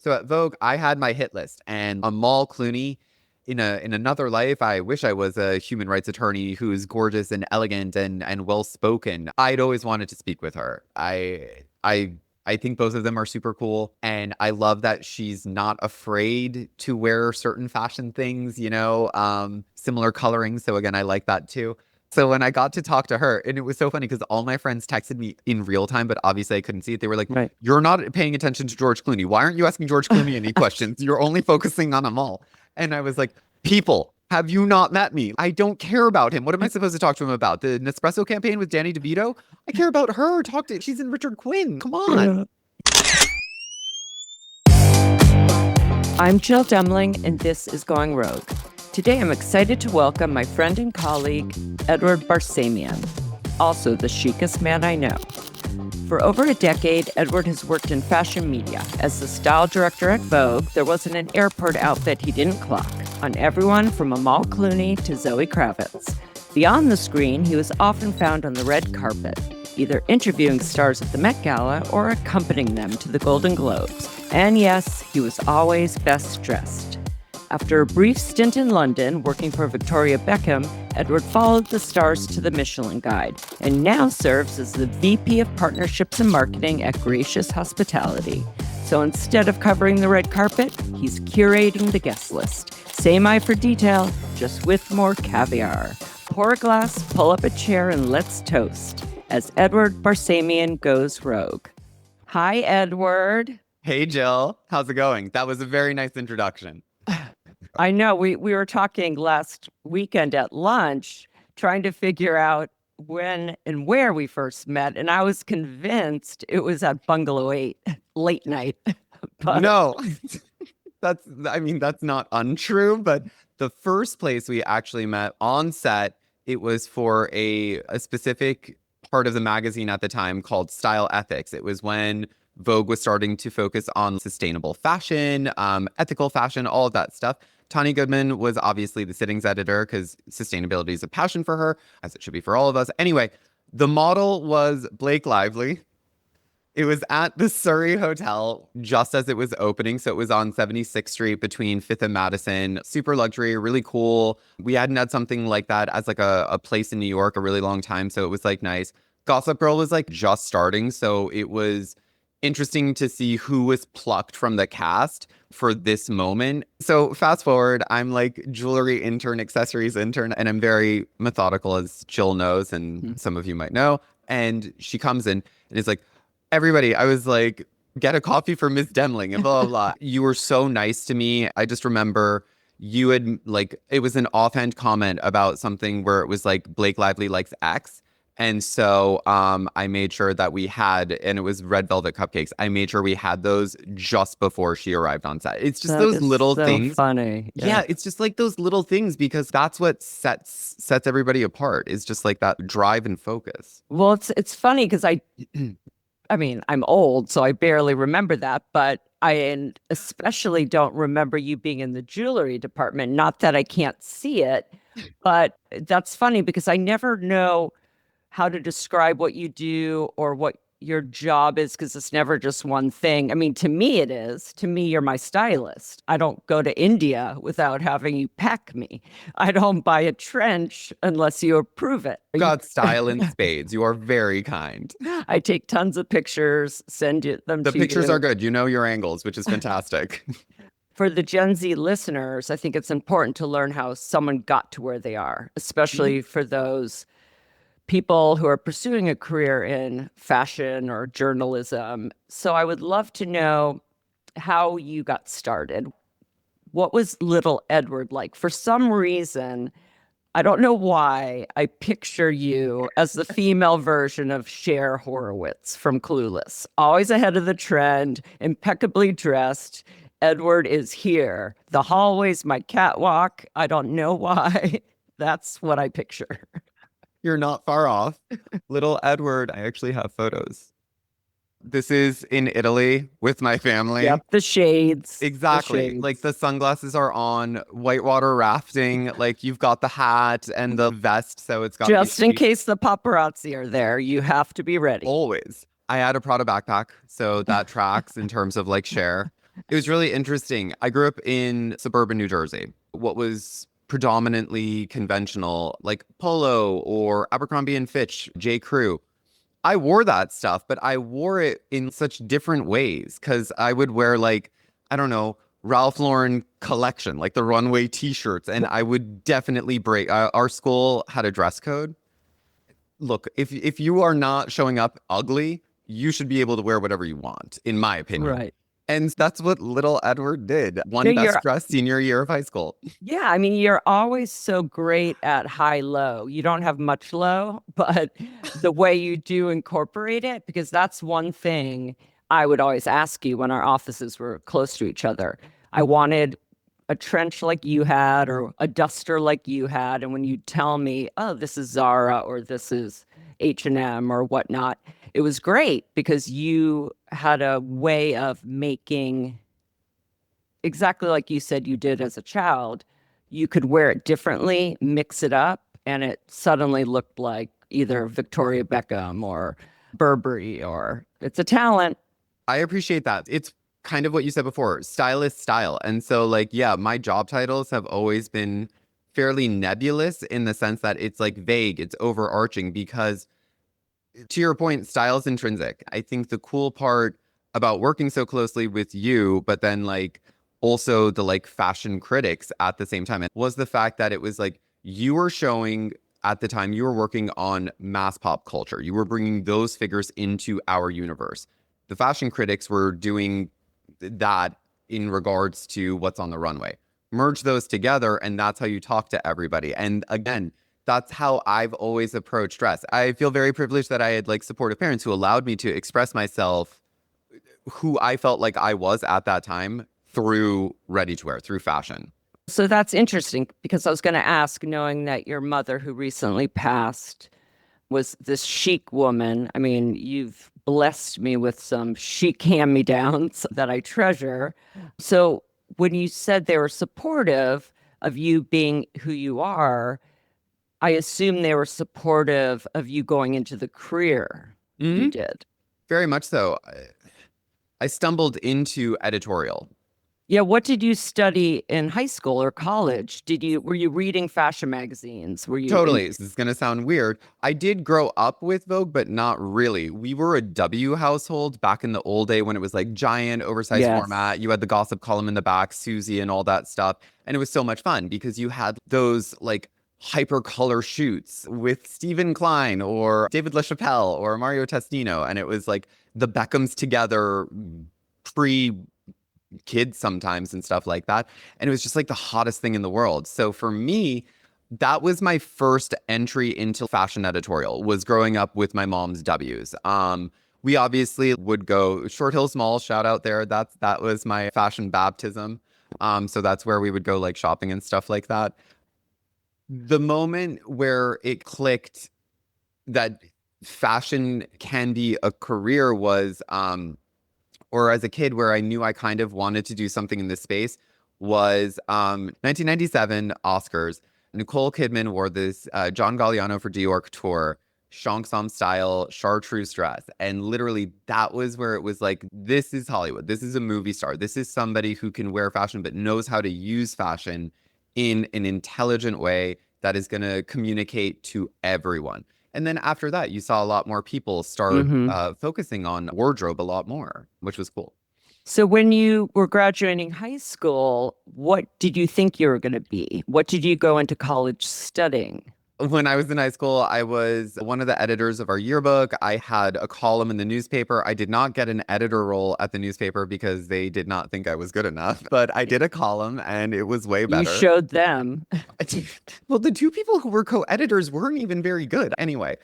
So at Vogue, I had my hit list, and Amal Clooney, in another life, I wish I was a human rights attorney who's gorgeous and elegant and well spoken. I'd always wanted to speak with her. I think both of them are super cool, and I love that she's not afraid to wear certain fashion things, similar coloring. So again, I like that too. So when I got to talk to her, and it was so funny because all my friends texted me in real time, but obviously I couldn't see it. They were like, Right. "You're not paying attention to George Clooney. Why aren't you asking George Clooney any questions? You're only focusing on Amal." And I was like, "People, have you not met me? I don't care about him. What am I supposed to talk to him about? The Nespresso campaign with Danny DeVito? I care about her. She's in Richard Quinn. Come on." I'm Jill Demling, and this is Going Rogue. Today, I'm excited to welcome my friend and colleague, Edward Barsamian, also the chicest man I know. For over a decade, Edward has worked in fashion media. As the style director at Vogue, there wasn't an airport outfit he didn't clock on everyone from Amal Clooney to Zoe Kravitz. Beyond the screen, he was often found on the red carpet, either interviewing stars at the Met Gala or accompanying them to the Golden Globes. And yes, he was always best dressed. After a brief stint in London working for Victoria Beckham, Edward followed the stars to the Michelin Guide and now serves as the VP of Partnerships and Marketing at Gracious Hospitality. So instead of covering the red carpet, he's curating the guest list. Same eye for detail, just with more caviar. Pour a glass, pull up a chair, and let's toast as Edward Barsamian goes rogue. Hi, Edward. Hey, Jill. How's it going? That was a very nice introduction. I know we were talking last weekend at lunch, trying to figure out when and where we first met. And I was convinced it was at Bungalow 8, late night. But No, that's not untrue, but the first place we actually met on set, it was for a specific part of the magazine at the time called Style Ethics. It was when Vogue was starting to focus on sustainable fashion, ethical fashion, all of that stuff. Tanya Goodman was obviously the sittings editor because sustainability is a passion for her, as it should be for all of us. Anyway, the model was Blake Lively. It was at the Surrey Hotel just as it was opening. So it was on 76th Street between 5th and Madison. Super luxury, really cool. We hadn't had something like that as like a place in New York a really long time. So it was like nice. Gossip Girl was like just starting. So it was interesting to see who was plucked from the cast for this moment. So fast forward, I'm like jewelry intern, accessories intern, and I'm very methodical, as Jill knows, and some of you might know. And she comes in and is like, "Everybody," I was like, "Get a coffee for Miss Demling," and blah, blah, blah. You were so nice to me. I just remember you had it was an offhand comment about something where it was like Blake Lively likes X. And so I made sure that we had, and it was red velvet cupcakes. I made sure we had those just before she arrived on set. It's just those little things. Funny. Yeah, it's just like those little things because that's what sets everybody apart. Is just like that drive and focus. Well, it's funny because I mean, I'm old, so I barely remember that, but I especially don't remember you being in the jewelry department. Not that I can't see it, but that's funny because I never know how to describe what you do or what your job is because it's never just one thing. I mean, to me, it is. To me, you're my stylist. I don't go to India without having you pack me. I don't buy a trench unless you approve it. Got style in spades. You are very kind. I take tons of pictures, send them to you. The pictures are good. You know your angles, which is fantastic. For the Gen Z listeners, I think it's important to learn how someone got to where they are, especially for those people who are pursuing a career in fashion or journalism. So I would love to know how you got started. What was little Edward like? For some reason, I don't know why, I picture you as the female version of Cher Horowitz from Clueless. Always ahead of the trend, impeccably dressed. Edward is here. The hallway's my catwalk. I don't know why. That's what I picture. You're not far off. Little Edward, I actually have photos. This is in Italy with my family. Yep, the shades. Exactly. The shades. Like the sunglasses are on, whitewater rafting, like you've got the hat and the vest, so it's got just in case the paparazzi are there, you have to be ready. Always. I had a Prada backpack, so that tracks in terms of like Cher. It was really interesting. I grew up in suburban New Jersey. What was predominantly conventional, like Polo or Abercrombie and Fitch, J. Crew. I wore that stuff, but I wore it in such different ways because I would wear like, I don't know, Ralph Lauren collection, like the runway t-shirts, and I would definitely break. Our school had a dress code. Look, if you are not showing up ugly, you should be able to wear whatever you want, in my opinion. Right. And that's what little Edward did. No, Won best dressed senior year of high school. yeah, I mean, you're always so great at high low. You don't have much low, but the way you do incorporate it, because that's one thing I would always ask you when our offices were close to each other. I wanted a trench like you had or a duster like you had. And when you tell me, oh, this is Zara or this is H&M or whatnot, it was great because you had a way of making exactly like you said you did as a child. You could wear it differently, mix it up, and it suddenly looked like either Victoria Beckham or Burberry, or it's a talent. I appreciate that. It's kind of what you said before, stylist style. And so, like, yeah, my job titles have always been fairly nebulous in the sense that it's like vague, it's overarching because to your point, style is intrinsic. I think the cool part about working so closely with you, but then like also the like fashion critics at the same time, was the fact that it was like you were showing at the time you were working on mass pop culture. You were bringing those figures into our universe. The fashion critics were doing that in regards to what's on the runway. Merge those together, and that's how you talk to everybody. And again, that's how I've always approached dress. I feel very privileged that I had like supportive parents who allowed me to express myself, who I felt like I was at that time through ready to wear, through fashion. So that's interesting because I was going to ask, knowing that your mother, who recently passed, was this chic woman. I mean, you've blessed me with some chic hand-me-downs that I treasure. So when you said they were supportive of you being who you are, I assume they were supportive of you going into the career you did. Very much so. I stumbled into editorial. Yeah, what did you study in high school or college? Were you reading fashion magazines? Were you Totally. This is going to sound weird. I did grow up with Vogue, but not really. We were a W household back in the old day when it was like giant, oversized Yes. format. You had the gossip column in the back, Susie and all that stuff. And it was so much fun because you had those like hyper color shoots with Stephen Klein or David LaChapelle or Mario Testino. And it was like the Beckhams together pre kids sometimes and stuff like that. And it was just like the hottest thing in the world. So for me, that was my first entry into fashion editorial, was growing up with my mom's W's. We obviously would go Short Hills Mall, shout out there. That was my fashion baptism. So that's where we would go like shopping and stuff like that. The moment where it clicked that fashion can be a career was or as a kid where I knew I kind of wanted to do something in this space was 1997 Oscars. Nicole Kidman wore this John Galliano for Dior Couture Shang style chartreuse dress. And literally that was where it was like, this is Hollywood. This is a movie star. This is somebody who can wear fashion but knows how to use fashion in an intelligent way that is going to communicate to everyone. And then after that, you saw a lot more people start focusing on wardrobe a lot more, which was cool. So when you were graduating high school, what did you think you were going to be? What did you go into college studying? When I was in high school, I was one of the editors of our yearbook. I had a column in the newspaper. I did not get an editor role at the newspaper because they did not think I was good enough. But I did a column and it was way better. You showed them. Well, the two people who were co-editors weren't even very good. Anyway,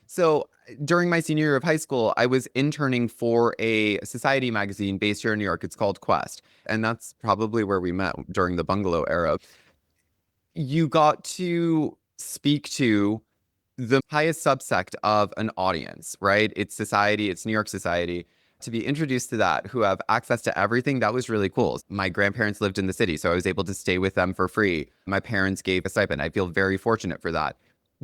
so during my senior year of high school, I was interning for a society magazine based here in New York. It's called Quest. And that's probably where we met during the bungalow era. You got to speak to the highest subsect of an audience, right? It's society, it's New York society. To be introduced to that, who have access to everything, that was really cool. My grandparents lived in the city, so I was able to stay with them for free. My parents gave a stipend. I feel very fortunate for that.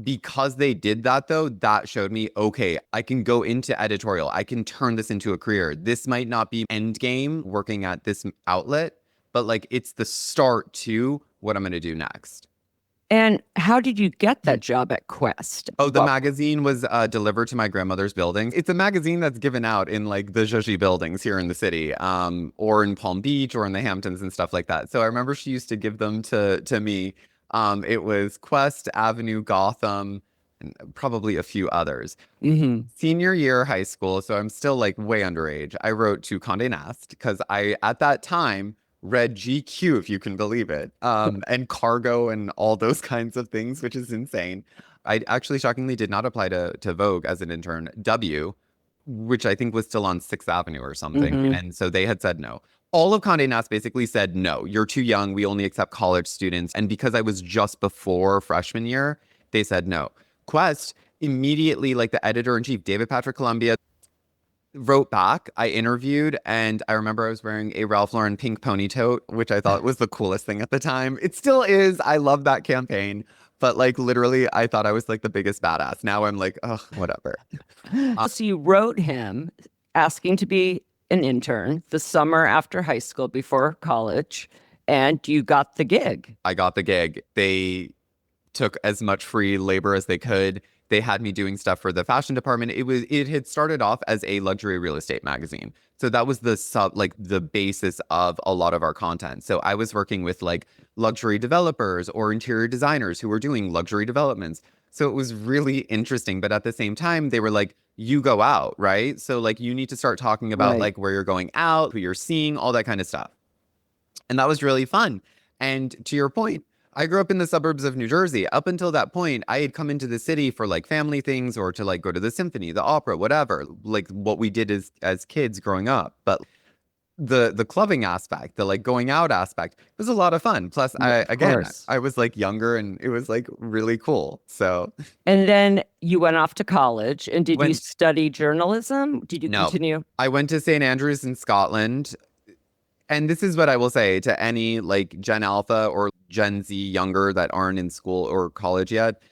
Because they did that though, that showed me, okay, I can go into editorial. I can turn this into a career. This might not be end game working at this outlet, but like it's the start to what I'm going to do next. And how did you get that job at Quest? Oh, the magazine was delivered to my grandmother's building. It's a magazine that's given out in like the Zheji buildings here in the city, or in Palm Beach or in the Hamptons and stuff like that. So I remember she used to give them to me. It was Quest, Avenue, Gotham, and probably a few others. Senior year high school, so I'm still like way underage. I wrote to Condé Nast because I, at that time, read GQ, if you can believe it, and Cargo and all those kinds of things, which is insane. I actually shockingly did not apply to Vogue as an intern. W, which I think was still on 6th Avenue or something. And so they had said no. All of Condé Nast basically said, no, you're too young. We only accept college students. And because I was just before freshman year, they said no. Quest immediately, like the editor-in-chief, David Patrick Columbia, wrote back. I interviewed, and I remember I was wearing a Ralph Lauren pink pony tote, which I thought was the coolest thing at the time. It still is. I love that campaign. But like literally, I thought I was like the biggest badass. Now I'm like, oh, whatever. So you wrote him asking to be an intern the summer after high school before college, and you got the gig. I got the gig. They took as much free labor as they could. They had me doing stuff for the fashion department. It had started off as a luxury real estate magazine. So that was the basis of a lot of our content. So I was working with like luxury developers or interior designers who were doing luxury developments. So it was really interesting. But at the same time, they were like, you go out, right? So like you need to start talking about like where you're going out, who you're seeing, all that kind of stuff. And that was really fun. And to your point, I grew up in the suburbs of New Jersey. Up until that point, I had come into the city for like family things or to like go to the symphony, the opera, whatever, like what we did as kids growing up. But the clubbing aspect, the like going out aspect was a lot of fun. Plus, I was like younger and it was like really cool. So, and then you went off to college, and did you study journalism? Did you continue? I went to St. Andrews in Scotland. And this is what I will say to any like Gen Alpha or Gen Z younger that aren't in school or college yet.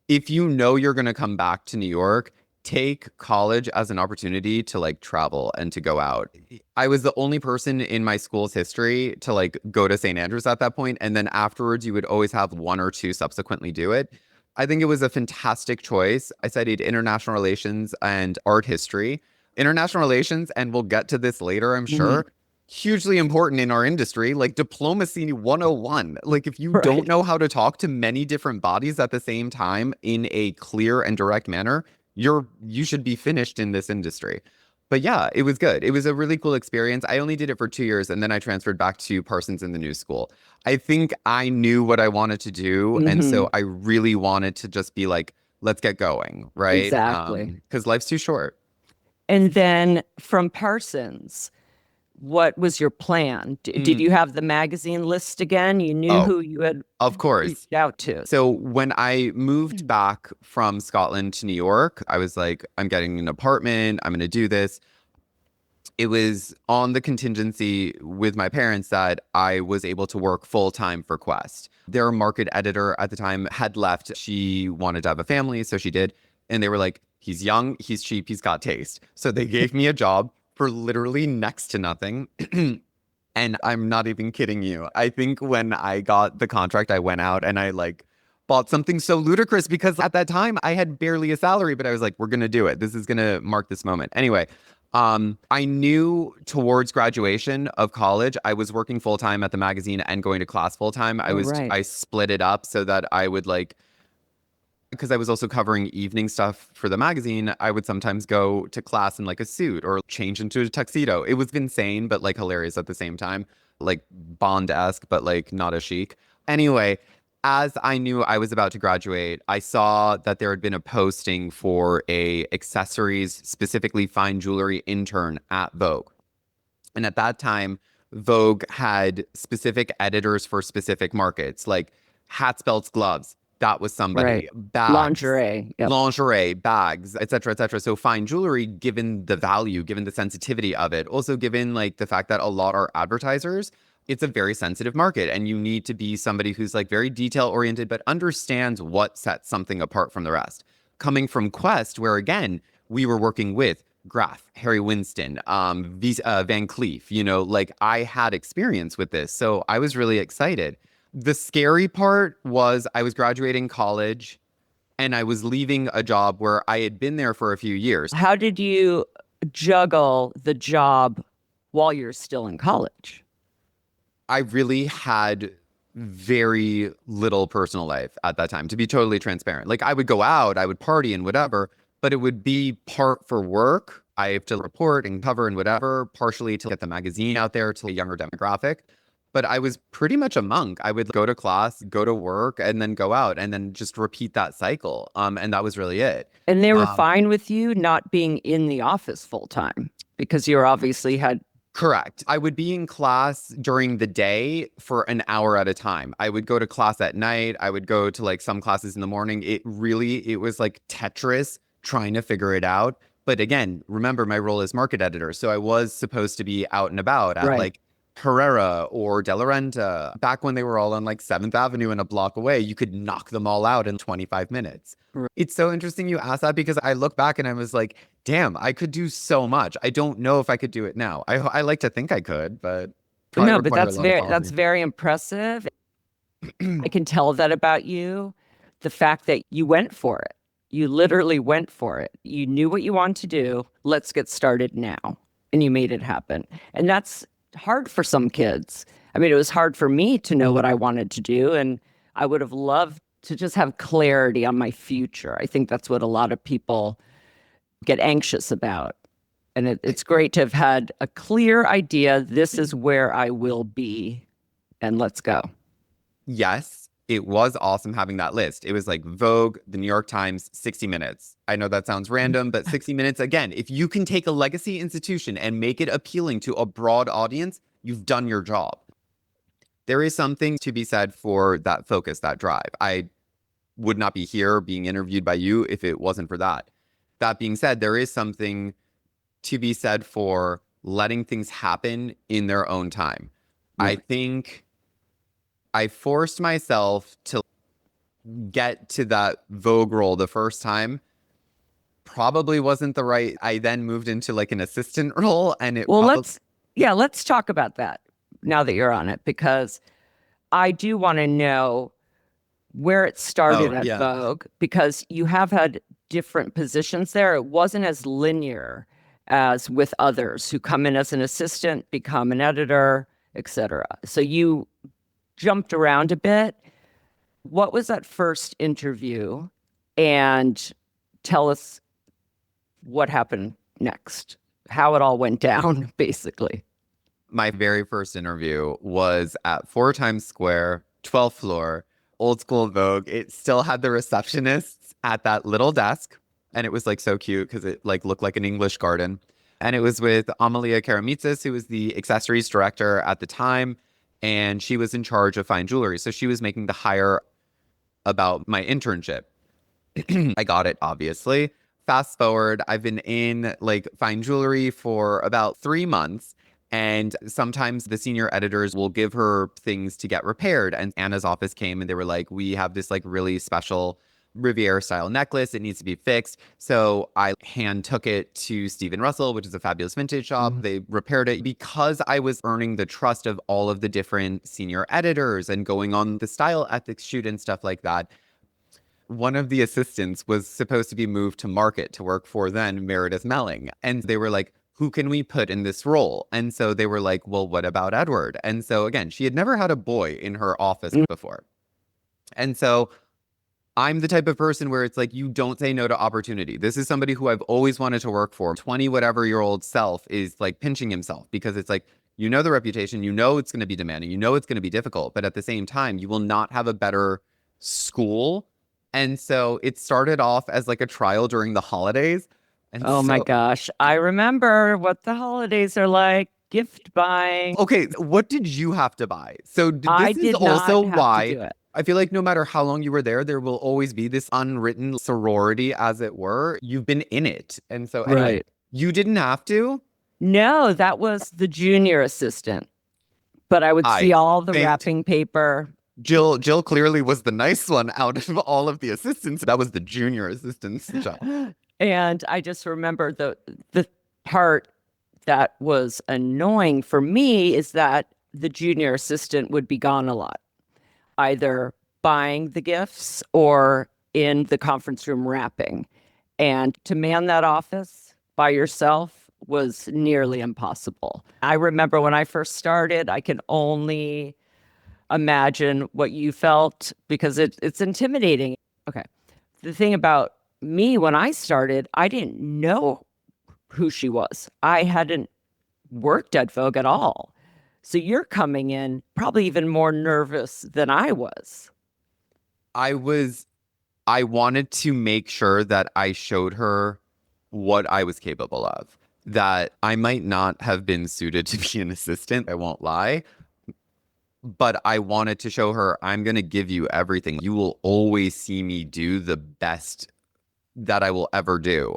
If you know you're going to come back to New York, take college as an opportunity to like travel and to go out. I was the only person in my school's history to like go to St. Andrews at that point. And then afterwards, you would always have one or two subsequently do it. I think it was a fantastic choice. I studied international relations and art history. International relations, and we'll get to this later, I'm sure. Hugely important in our industry, like diplomacy 101. Like if you don't know how to talk to many different bodies at the same time in a clear and direct manner, you should be finished in this industry. But yeah, it was good. It was a really cool experience. I only did it for 2 years and then I transferred back to Parsons in the New School. I think I knew what I wanted to do. And so I really wanted to just be like, let's get going, right? Exactly. Because life's too short. And then from Parsons, what was your plan? Did you have the magazine list again? You knew who you had reached out to. So when I moved back from Scotland to New York, I was like, I'm getting an apartment. I'm going to do this. It was on the contingency with my parents that I was able to work full time for Quest. Their market editor at the time had left. She wanted to have a family, so she did. And they were like, he's young, he's cheap, he's got taste. So they gave me a job for literally next to nothing. And I'm not even kidding you. I think when I got the contract, I went out and I like bought something so ludicrous because at that time I had barely a salary, but I was like, we're going to do it. This is going to mark this moment. Anyway, I knew towards graduation of college, I was working full time at the magazine and going to class full time. I split it up so that I would like, because I was also covering evening stuff for the magazine, I would sometimes go to class in like a suit or change into a tuxedo. It was insane, but like hilarious at the same time, like Bond-esque, but like not as chic. Anyway, as I knew I was about to graduate, I saw that there had been a posting for a accessories, specifically fine jewelry intern at Vogue. And at that time, Vogue had specific editors for specific markets, like hats, belts, gloves. That was somebody. Bags, lingerie, bags, et cetera, et cetera. So fine jewelry, given the value, given the sensitivity of it, also given like the fact that a lot are advertisers, it's a very sensitive market, and you need to be somebody who's like very detail oriented, but understands what sets something apart from the rest. Coming from Quest, where again, we were working with Graf, Harry Winston, Van Cleef, like I had experience with this. So I was really excited. The scary part was I was graduating college and I was leaving a job where I had been there for a few years. How did you juggle the job while you're still in college? I really had very little personal life at that time, to be totally transparent. Like I would go out, I would party and whatever, but it would be part for work. I have to report and cover and whatever, partially to get the magazine out there to a younger demographic. But I was pretty much a monk. I would go to class, go to work, and then go out and then just repeat that cycle. And that was really it. And they were fine with you not being in the office full time because you obviously had. Correct. I would be in class during the day for an hour at a time. I would go to class at night. I would go to like some classes in the morning. It was like Tetris trying to figure it out. But again, remember my role as market editor. So I was supposed to be out and about at like Herrera or De La Renta. Back when they were all on like 7th Avenue and a block away, you could knock them all out in 25 minutes. Right. It's so interesting you asked that because I look back and I was like, damn, I could do so much. I don't know if I could do it now. I like to think I could, but no, but that's very impressive. I can tell that about you. The fact that you went for it. You literally went for it. You knew what you wanted to do. Let's get started now. And you made it happen. And that's hard for some kids. I mean, it was hard for me to know what I wanted to do. And I would have loved to just have clarity on my future. I think that's what a lot of people get anxious about. And it's great to have had a clear idea. This is where I will be. And let's go. Yes. It was awesome having that list. It was like Vogue, the New York Times, 60 Minutes. I know that sounds random, but 60 Minutes, again, if you can take a legacy institution and make it appealing to a broad audience, you've done your job. There is something to be said for that focus, that drive. I would not be here being interviewed by you if it wasn't for that. That being said, there is something to be said for letting things happen in their own time. I think I forced myself to get to that Vogue role the first time. Probably wasn't the right. I then moved into like an assistant role, and let's talk about that now that you're on it, because I do want to know where it started at Vogue, because you have had different positions there. It wasn't as linear as with others who come in as an assistant, become an editor, etc. So you jumped around a bit. What was that first interview? And tell us what happened next, how it all went down, basically. My very first interview was at 4 Times Square, 12th floor, old school Vogue. It still had the receptionists at that little desk. And it was like so cute because it like looked like an English garden. And it was with Amalia Karamitsis, who was the accessories director at the time. And she was in charge of fine jewelry. So she was making the hire about my internship. I got it, obviously. Fast forward, I've been in like fine jewelry for about 3 months. And sometimes the senior editors will give her things to get repaired. And Anna's office came and they were like, we have this like really special Riviera style necklace. It needs to be fixed. So I hand took it to Stephen Russell, which is a fabulous vintage shop. They repaired it because I was earning the trust of all of the different senior editors and going on the style ethics shoot and stuff like that. One of the assistants was supposed to be moved to market to work for then Meredith Melling. And they were like, who can we put in this role? And so they were like, well, what about Edward? And so again, she had never had a boy in her office before. And so I'm the type of person where it's like, you don't say no to opportunity. This is somebody who I've always wanted to work for. 20 whatever year old self is like pinching himself because it's like, you know, the reputation, you know, it's going to be demanding, you know, it's going to be difficult, but at the same time, you will not have a better school. And so it started off as like a trial during the holidays. And my gosh. I remember what the holidays are like. Gift buying. Okay. What did you have to buy? So I did also not have why to do it. I feel like no matter how long you were there will always be this unwritten sorority, as it were. You've been in it. And so anyway, you didn't have to? No, that was the junior assistant. But I would see I all the think wrapping paper. Jill clearly was the nice one out of all of the assistants. That was the junior assistant's job. And I just remember the part that was annoying for me is that the junior assistant would be gone a lot, either buying the gifts or in the conference room wrapping. And to man that office by yourself was nearly impossible. I remember when I first started, I can only imagine what you felt because it's intimidating. Okay. The thing about me when I started, I didn't know who she was. I hadn't worked at Vogue at all. So you're coming in probably even more nervous than I was. I wanted to make sure that I showed her what I was capable of. That I might not have been suited to be an assistant, I won't lie. But I wanted to show her, I'm going to give you everything. You will always see me do the best that I will ever do.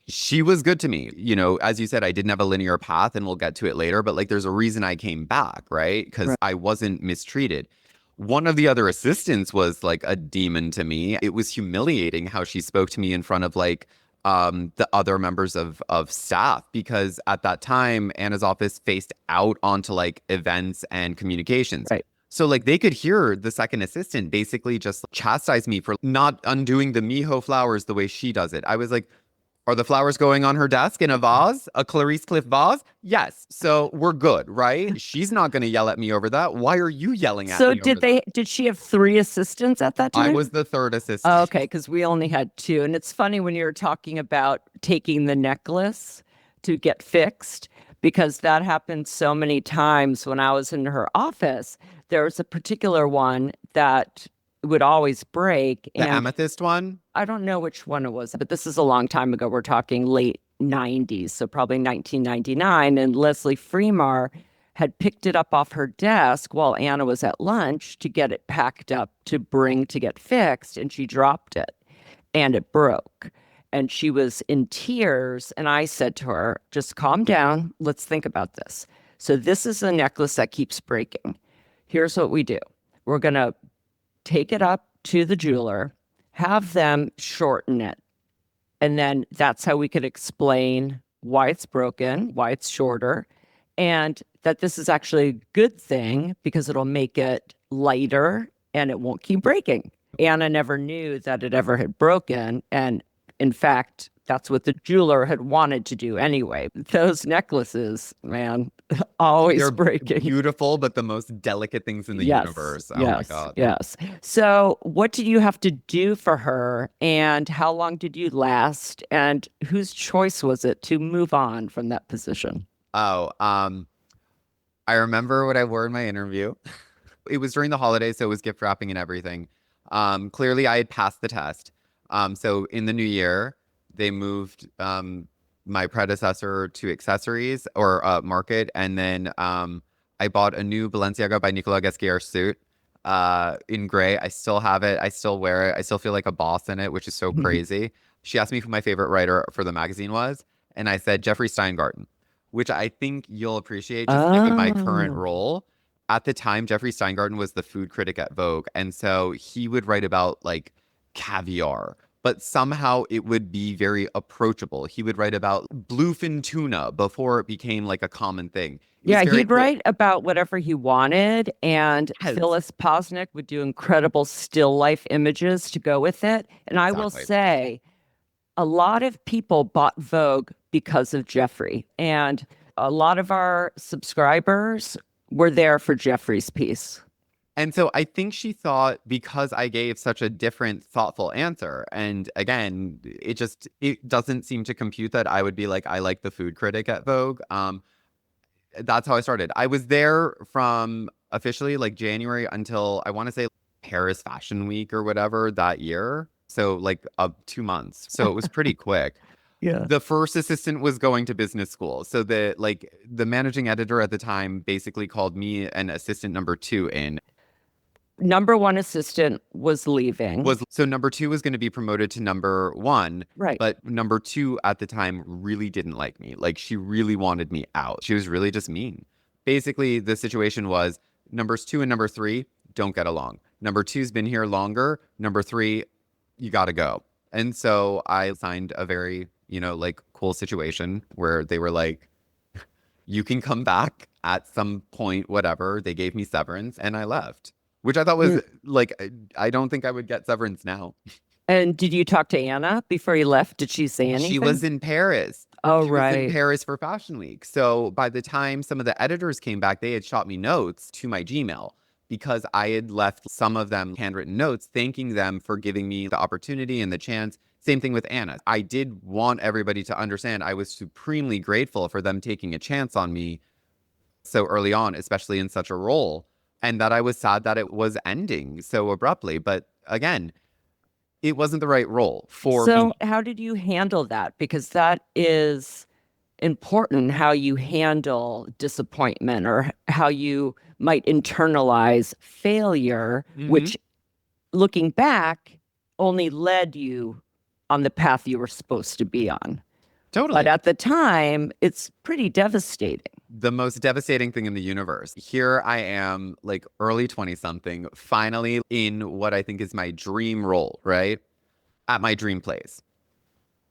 She was good to me. You know, as you said, I didn't have a linear path, and we'll get to it later, but like there's a reason I came back, right? Because I wasn't mistreated. One of the other assistants was like a demon to me. It was humiliating how she spoke to me in front of like the other members of staff, because at that time Anna's office faced out onto like events and communications. Right. So like they could hear the second assistant basically just chastise me for not undoing the Miho flowers the way she does it. I was like, are the flowers going on her desk in a vase? A Clarice Cliff vase? Yes. So we're good, right? She's not going to yell at me over that. Why are you yelling at me over that? Did she have 3 assistants at that time? I was the third assistant. Oh, okay, because we only had 2. And it's funny when you were talking about taking the necklace to get fixed, because that happened so many times when I was in her office. There was a particular one that would always break. The amethyst one? I don't know which one it was, but this is a long time ago. We're talking late 90s, so probably 1999. And Leslie Fremar had picked it up off her desk while Anna was at lunch to get it packed up to bring to get fixed. And she dropped it and it broke. And she was in tears. And I said to her, just calm down. Let's think about this. So this is a necklace that keeps breaking. Here's what we do. We're going to take it up to the jeweler, have them shorten it. And then that's how we could explain why it's broken, why it's shorter, and that this is actually a good thing because it'll make it lighter and it won't keep breaking. Anna never knew that it ever had broken. And in fact, that's what the jeweler had wanted to do anyway. Those necklaces, man, always They're breaking. Beautiful, but the most delicate things in the universe. Oh my God. Yes. So what did you have to do for her, and how long did you last, and whose choice was it to move on from that position? Oh, I remember what I wore in my interview. It was during the holidays, so it was gift wrapping and everything. Clearly I had passed the test. So in the new year, they moved my predecessor to accessories or market. And then I bought a new Balenciaga by Nicolas Ghesquière suit in gray. I still have it. I still wear it. I still feel like a boss in it, which is so crazy. She asked me who my favorite writer for the magazine was. And I said Jeffrey Steingarten, which I think you'll appreciate just given my current role. At the time, Jeffrey Steingarten was the food critic at Vogue. And so he would write about like caviar, but somehow it would be very approachable. He would write about bluefin tuna before it became like a common thing. Yeah, he'd write about whatever he wanted, and Phyllis Posnick would do incredible still life images to go with it. And I will say, a lot of people bought Vogue because of Jeffrey, and a lot of our subscribers were there for Jeffrey's piece. And so I think she thought, because I gave such a different, thoughtful answer, and again, it doesn't seem to compute that I would be like, I like the food critic at Vogue. That's how I started. I was there from officially like January until I want to say Paris Fashion Week or whatever that year. So like 2 months. So it was pretty quick. Yeah. The first assistant was going to business school. So the managing editor at the time basically called me an assistant number 2 in. Number 1 assistant was leaving. So number 2 was going to be promoted to number 1. Right. But number 2 at the time really didn't like me. Like she really wanted me out. She was really just mean. basically the situation was numbers 2 and number 3 don't get along. Number two's been here longer. Number 3, you got to go. And so I signed a very, like cool situation where they were like, you can come back at some point, whatever. They gave me severance and I left, which I thought was like, I don't think I would get severance now. And did you talk to Anna before you left? Did she say anything? She was in Paris. Oh, She was in right. Paris for Fashion Week. So by the time some of the editors came back, they had shot me notes to my Gmail because I had left some of them handwritten notes thanking them for giving me the opportunity and the chance. Same thing with Anna. I did want everybody to understand I was supremely grateful for them taking a chance on me so early on, especially in such a role, and that I was sad that it was ending so abruptly. But again, it wasn't the right role for me. So how did you handle that? Because that is important, how you handle disappointment or how you might internalize failure, which looking back only led you on the path you were supposed to be on. Totally. But at the time, it's pretty devastating. The most devastating thing in the universe. Here I am, like early 20 something, finally in what I think is my dream role, right? At my dream place.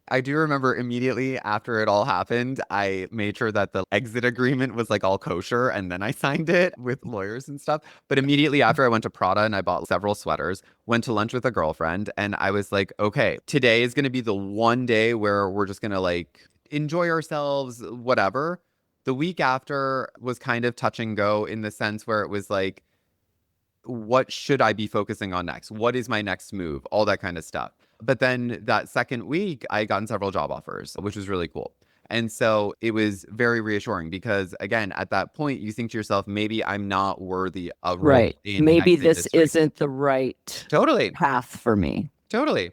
I do remember immediately after it all happened, I made sure that the exit agreement was like all kosher and then I signed it with lawyers and stuff. But immediately after I went to Prada and I bought several sweaters, went to lunch with a girlfriend, and I was like, okay, today is going to be the one day where we're just going to like enjoy ourselves, whatever. The week after was kind of touch and go in the sense where it was like, what should I be focusing on next? What is my next move? All that kind of stuff. But then that second week, I gotten several job offers, which was really cool. And so it was very reassuring because, again, at that point, you think to yourself, maybe I'm not worthy of Right. in Maybe X this industry. isn't the right Totally. path for me. Totally.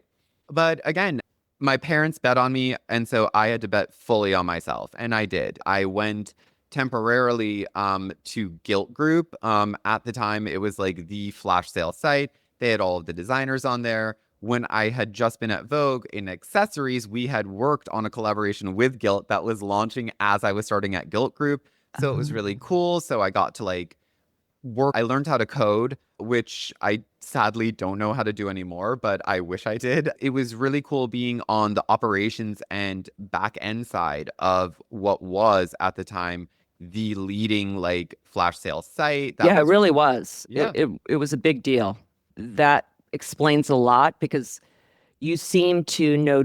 But again, my parents bet on me. And so I had to bet fully on myself. And I did. I went temporarily to Gilt Group. At the time, it was like the flash sale site. They had all of the designers on there. When I had just been at Vogue in accessories, we had worked on a collaboration with Gilt that was launching as I was starting at Gilt Group. So it was really cool. So I got to like work. I learned how to code, which I sadly don't know how to do anymore, but I wish I did. It was really cool being on the operations and back end side of what was at the time the leading like flash sale site. Yeah, it really was. Yeah. It was a big deal. That explains a lot because you seem to know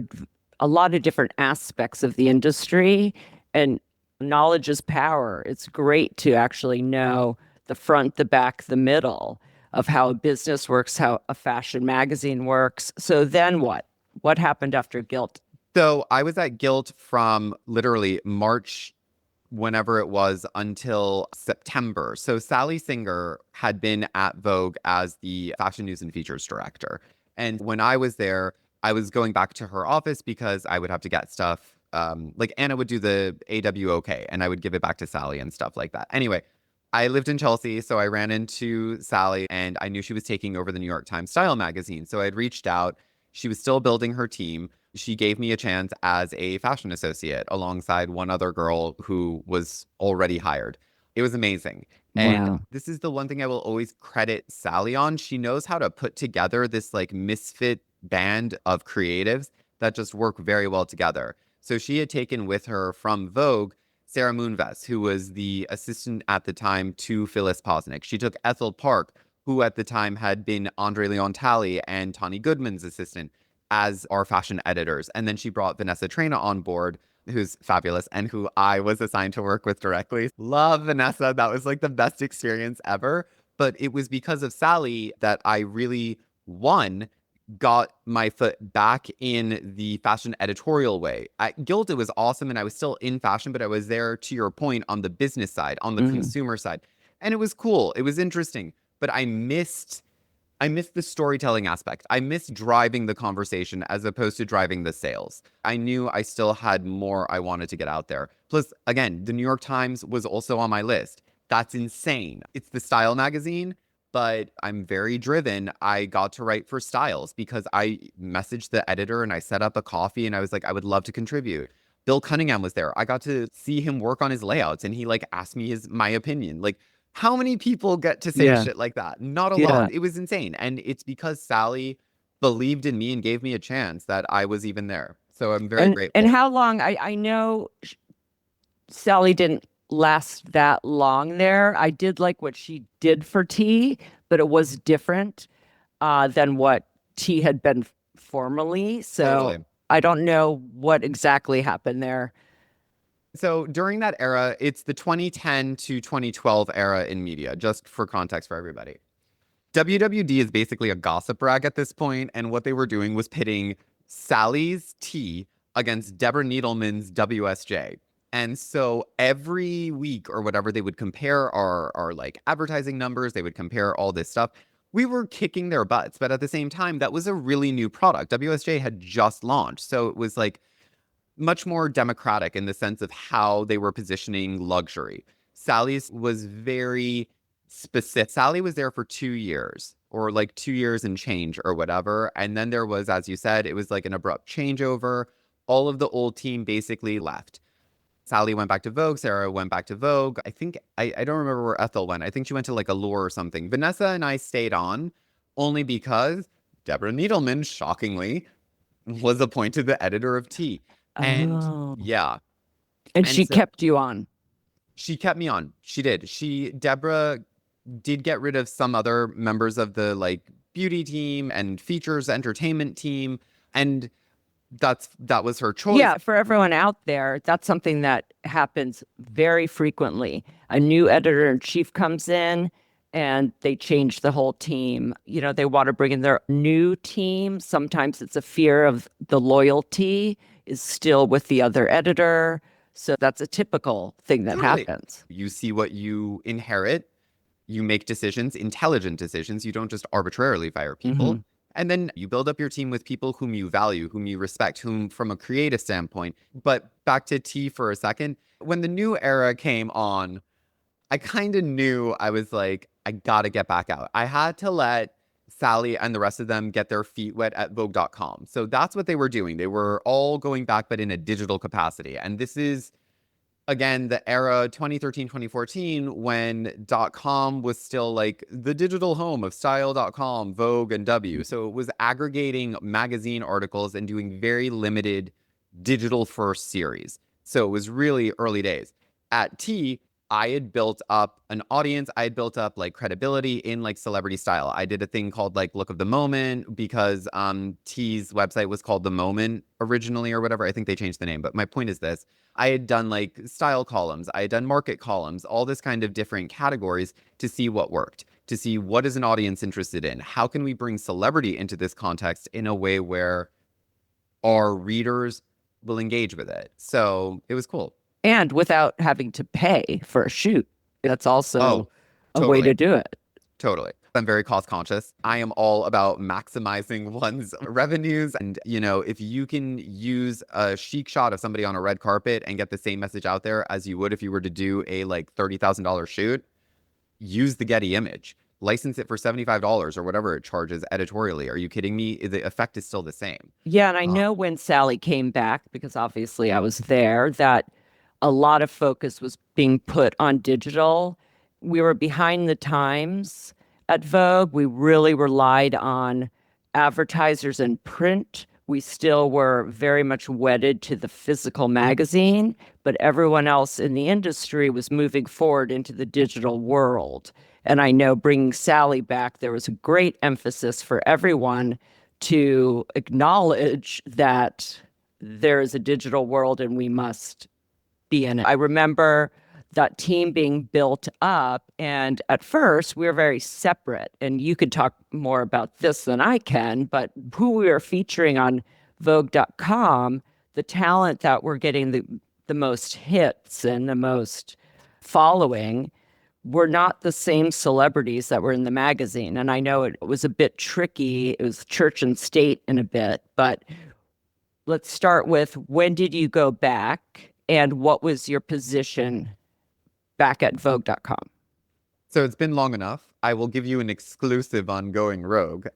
a lot of different aspects of the industry, and knowledge is power. It's great to actually know the front, the back, the middle of how a business works, how a fashion magazine works. So then what? What happened after Gilt? So I was at Gilt from literally March, whenever it was, until September. So Sally Singer had been at Vogue as the fashion news and features director. And when I was there, I was going back to her office because I would have to get stuff. Like Anna would do the AWOK and I would give it back to Sally and stuff like that. Anyway, I lived in Chelsea, so I ran into Sally and I knew she was taking over the New York Times Style magazine. So I had reached out. She was still building her team. She gave me a chance as a fashion associate alongside one other girl who was already hired. It was amazing. And Wow. this is the one thing I will always credit Sally on. She knows how to put together this like misfit band of creatives that just work very well together. So she had taken with her from Vogue Sarah Moonves, who was the assistant at the time to Phyllis Posnick. She took Ethel Park, who at the time had been Andre Leon Talley and Tawny Goodman's assistant, as our fashion editors. And then she brought Vanessa Trena on board, who's fabulous and who I was assigned to work with directly. Love Vanessa. That was like the best experience ever. But it was because of Sally that I really, one, got my foot back in the fashion editorial way. At Gilt, it was awesome and I was still in fashion, but I was there, to your point, on the business side, on the consumer side. And it was cool. It was interesting. But I missed the storytelling aspect. I missed driving the conversation as opposed to driving the sales. I knew I still had more I wanted to get out there. Plus, again, the New York Times was also on my list. That's insane. It's the style magazine, but I'm very driven. I got to write for Styles because I messaged the editor and I set up a coffee and I was like, I would love to contribute. Bill Cunningham was there. I got to see him work on his layouts, and he like asked me my opinion. Like, how many people get to say Yeah. shit like that? Not a Yeah. lot. It was insane. And it's because Sally believed in me and gave me a chance that I was even there. So I'm very And grateful. how long? I know Sally didn't last that long there. I did like what she did for T, but it was different than what T had been formerly. So Totally. I don't know what exactly happened there. So during that era, it's the 2010 to 2012 era in media, just for context for everybody. WWD is basically a gossip rag at this point, and what they were doing was pitting Sally's T against Deborah Needleman's WSJ. And so every week or whatever, they would compare our like advertising numbers, they would compare all this stuff. We were kicking their butts, but at the same time, that was a really new product. WSJ had just launched, so it was like much more democratic in the sense of how they were positioning luxury. Sally's was very specific. Sally was there for 2 years or like 2 years and change or whatever. And then there was, as you said, it was like an abrupt changeover. All of the old team basically left. Sally went back to Vogue. Sarah went back to Vogue. I think, I don't remember where Ethel went. I think she went to like Allure or something. Vanessa and I stayed on only because Deborah Needleman, shockingly, was appointed the editor of T. And Oh. yeah. And And she so kept you on. she kept me on. She did. Deborah did get rid of some other members of the like beauty team and features entertainment team. And that was her choice. Yeah, for everyone out there, that's something that happens very frequently. A new editor in chief comes in and they change the whole team. You know, they want to bring in their new team. Sometimes it's a fear of the loyalty is still with the other editor. So that's a typical thing that Totally. happens. You see what you inherit. You make decisions, intelligent decisions. You don't just arbitrarily fire people. Mhm. And then you build up your team with people whom you value, whom you respect, whom from a creative standpoint. But back to T for a second. When the new era came on, I kind of knew I was like, I gotta get back out. I had to let Sally and the rest of them get their feet wet at Vogue.com. So that's what they were doing. They were all going back, but in a digital capacity. And this is again the era 2013 2014 when .com was still like the digital home of style.com, Vogue, and W. So it was aggregating magazine articles and doing very limited digital first series. So it was really early days. At T, I had built up an audience. I had built up like credibility in like celebrity style. I did a thing called like Look of the Moment because T's website was called The Moment originally or whatever. I think they changed the name. But my point is this. I had done like style columns. I had done market columns, all this kind of different categories to see what worked, to see what is an audience interested in. How can we bring celebrity into this context in a way where our readers will engage with it? So it was cool. And without having to pay for a shoot. That's also Oh, a way totally. to do it. Totally. I'm very cost conscious. I am all about maximizing one's revenues. And, you know, if you can use a chic shot of somebody on a red carpet and get the same message out there as you would if you were to do a like $30,000 shoot, use the Getty image. License it for $75 or whatever it charges editorially. Are you kidding me? The effect is still the same. Yeah, and I Uh, know when Sally came back, because obviously I was there, that a lot of focus was being put on digital. We were behind the times at Vogue. We really relied on advertisers in print. We still were very much wedded to the physical magazine, but everyone else in the industry was moving forward into the digital world. And I know bringing Sally back, there was a great emphasis for everyone to acknowledge that there is a digital world and we must be in it. I remember that team being built up, and at first we were very separate. And you could talk more about this than I can, but who we were featuring on Vogue.com, the talent that were getting the most hits and the most following were not the same celebrities that were in the magazine. And I know it was a bit tricky. It was church and state in a bit, but let's start with when did you go back and what was your position back at Vogue.com? so it's been long enough. I will give you an exclusive on Going Rogue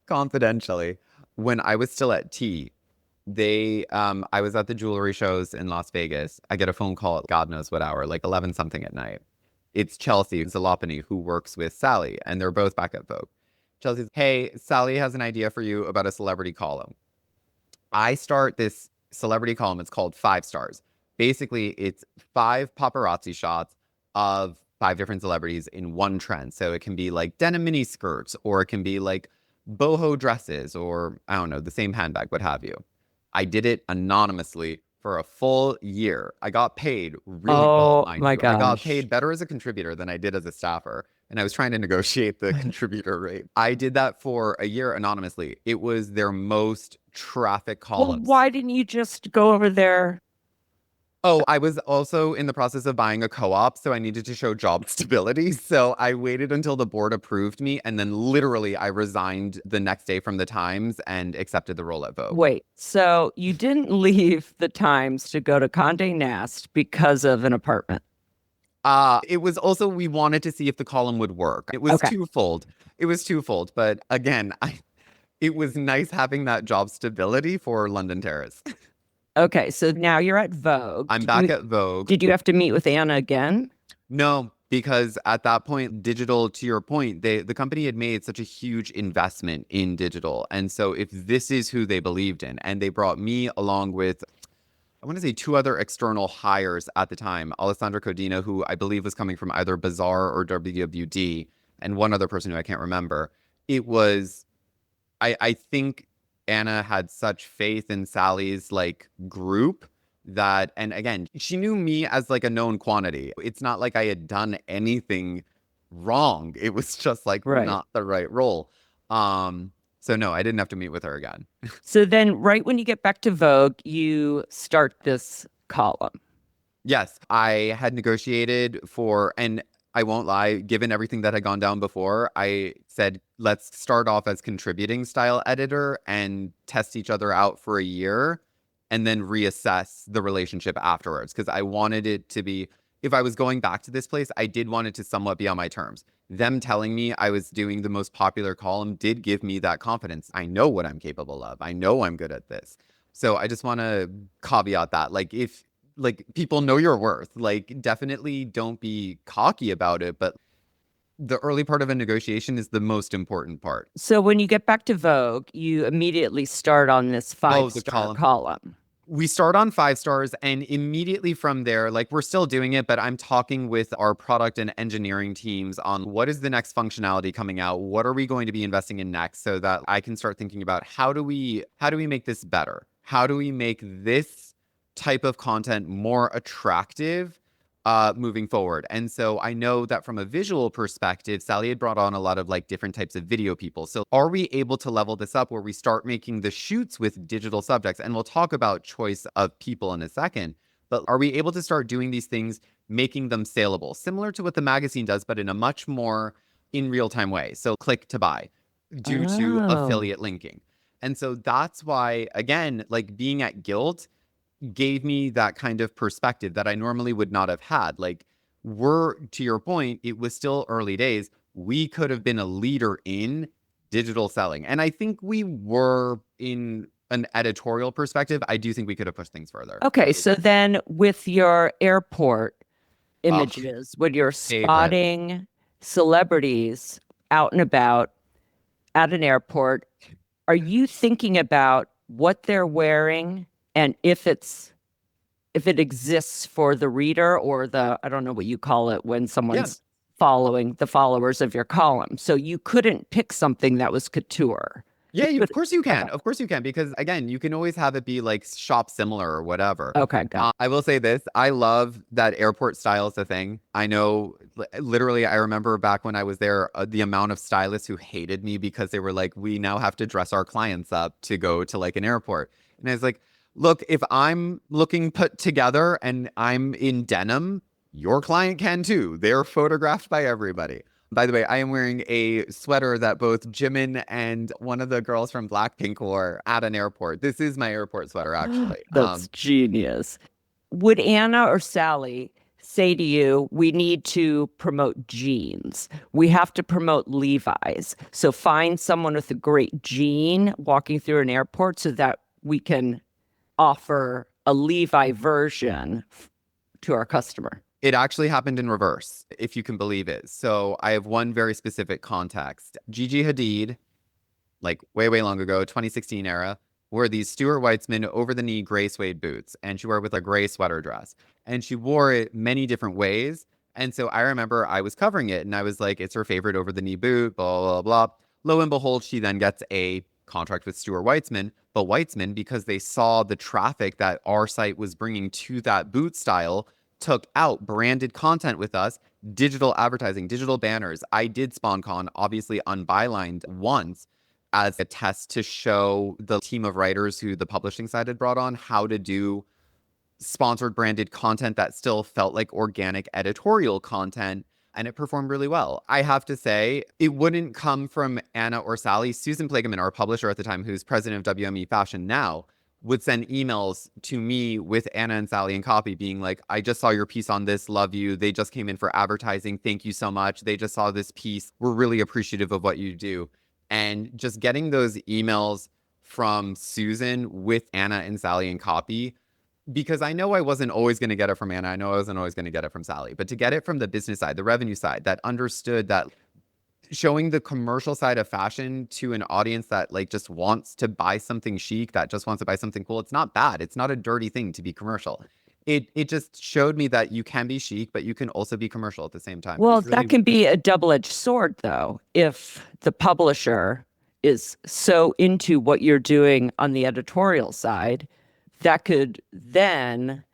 confidentially. When I was still at T, I was at the jewelry shows in Las Vegas. I get a phone call at God knows what hour, like 11 something at night. It's Chelsea Zalopany who works with Sally, and they're both back at Vogue. Chelsea's, hey, Sally has an idea for you about a celebrity column. I start this celebrity column. It's called 5 Stars. Basically, it's 5 paparazzi shots of 5 different celebrities in one trend. So it can be like denim mini skirts, or it can be like boho dresses, or I don't know, the same handbag, what have you. I did it anonymously for a full year. I got paid really well, Oh mind my you. I got gosh. paid better as a contributor than I did as a staffer. And I was trying to negotiate the contributor rate. I did that for a year anonymously. It was their most traffic Well, columns. why didn't you just go over there? Oh, I was also in the process of buying a co-op, so I needed to show job stability. So I waited until the board approved me, and then literally I resigned the next day from the Times and accepted the role at Vogue. Wait, so you didn't leave the Times to go to Condé Nast because of an apartment? It was also, we wanted to see if the column would work. It was Okay. twofold. It was twofold. But again, it was nice having that job stability for London Terrace. Okay, so now you're at Vogue. I'm back at Vogue. Did you have to meet with Anna again? No, because at that point, digital, to your point, the company had made such a huge investment in digital. And so if this is who they believed in, and they brought me along with, I want to say 2 other external hires at the time, Alessandra Codina, who I believe was coming from either Bazaar or WWD, and one other person who I can't remember. It was, I think Anna had such faith in Sally's like group that, and again, she knew me as like a known quantity. It's not like I had done anything wrong. It was just like Right. not the right role. So no, I didn't have to meet with her again. So then right when you get back to Vogue, you start this column. Yes, I had negotiated for, and I won't lie, given everything that had gone down before, I said, let's start off as contributing style editor and test each other out for a year and then reassess the relationship afterwards. Because I wanted it to be, if I was going back to this place, I did want it to somewhat be on my terms. Them telling me I was doing the most popular column did give me that confidence. I know what I'm capable of. I know I'm good at this. So I just want to caveat that. Like, if like people know your worth, like definitely don't be cocky about it, but the early part of a negotiation is the most important part. So when you get back to Vogue, you immediately start on this five-star column. We start on 5 stars, and immediately from there, like we're still doing it, but I'm talking with our product and engineering teams on what is the next functionality coming out? What are we going to be investing in next, so that I can start thinking about how do we make this better? How do we make this type of content more attractive moving forward? And so I know that from a visual perspective, Sally had brought on a lot of like different types of video people. So are we able to level this up where we start making the shoots with digital subjects? And we'll talk about choice of people in a second, but are we able to start doing these things, making them saleable, similar to what the magazine does, but in a much more in real-time way? So click to buy due to affiliate linking. And so that's why, again, like being at Gilt gave me that kind of perspective that I normally would not have had. Like, to your point, it was still early days. We could have been a leader in digital selling. And I think we were in an editorial perspective. I do think we could have pushed things further. Okay, so then with your airport images, when you're spotting celebrities out and about at an airport, are you thinking about what they're wearing and if it exists for the reader or I don't know what you call it when someone's following the followers of your column? So you couldn't pick something that was couture. Yeah, of course you can. Of course you can, because again, you can always have it be like shop similar or whatever. Okay, got it. I will say this. I love that airport style is a thing. I know, literally, I remember back when I was there, the amount of stylists who hated me because they were like, we now have to dress our clients up to go to like an airport. And I was like, look, if I'm looking put together and I'm in denim, your client can too. They're photographed by everybody. By the way, I am wearing a sweater that both Jimin and one of the girls from Blackpink wore at an airport. This is my airport sweater, actually. That's genius. Would Anna or Sally say to you, we need to promote jeans. We have to promote Levi's. So find someone with a great jean walking through an airport so that we can offer a Levi version to our customer? It actually happened in reverse, if you can believe it. So I have one very specific context. Gigi Hadid, like way, way long ago, 2016 era, wore these Stuart Weitzman over-the-knee gray suede boots, and she wore it with a gray sweater dress. And she wore it many different ways. And so I remember I was covering it, and I was like, it's her favorite over-the-knee boot, blah, blah, blah. Lo and behold, she then gets a contract with Stuart Weitzman. But Weitzman, because they saw the traffic that our site was bringing to that boot style, took out branded content with us, digital advertising, digital banners. I did SpawnCon, obviously unbylined once, as a test to show the team of writers who the publishing side had brought on how to do sponsored branded content that still felt like organic editorial content. And it performed really well. I have to say, it wouldn't come from Anna or Sally. Susan Plageman, our publisher at the time, who's president of WME Fashion now, would send emails to me with Anna and Sally in copy being like, I just saw your piece on this, love you. They just came in for advertising. Thank you so much. They just saw this piece. We're really appreciative of what you do. And just getting those emails from Susan with Anna and Sally in copy, because I know I wasn't always going to get it from Anna. I know I wasn't always going to get it from Sally. But to get it from the business side, the revenue side, that understood that showing the commercial side of fashion to an audience that like just wants to buy something chic, that just wants to buy something cool, it's not bad. It's not a dirty thing to be commercial. It just showed me that you can be chic, but you can also be commercial at the same time. Well, that can be a double-edged sword, though, if the publisher is so into what you're doing on the editorial side, that could then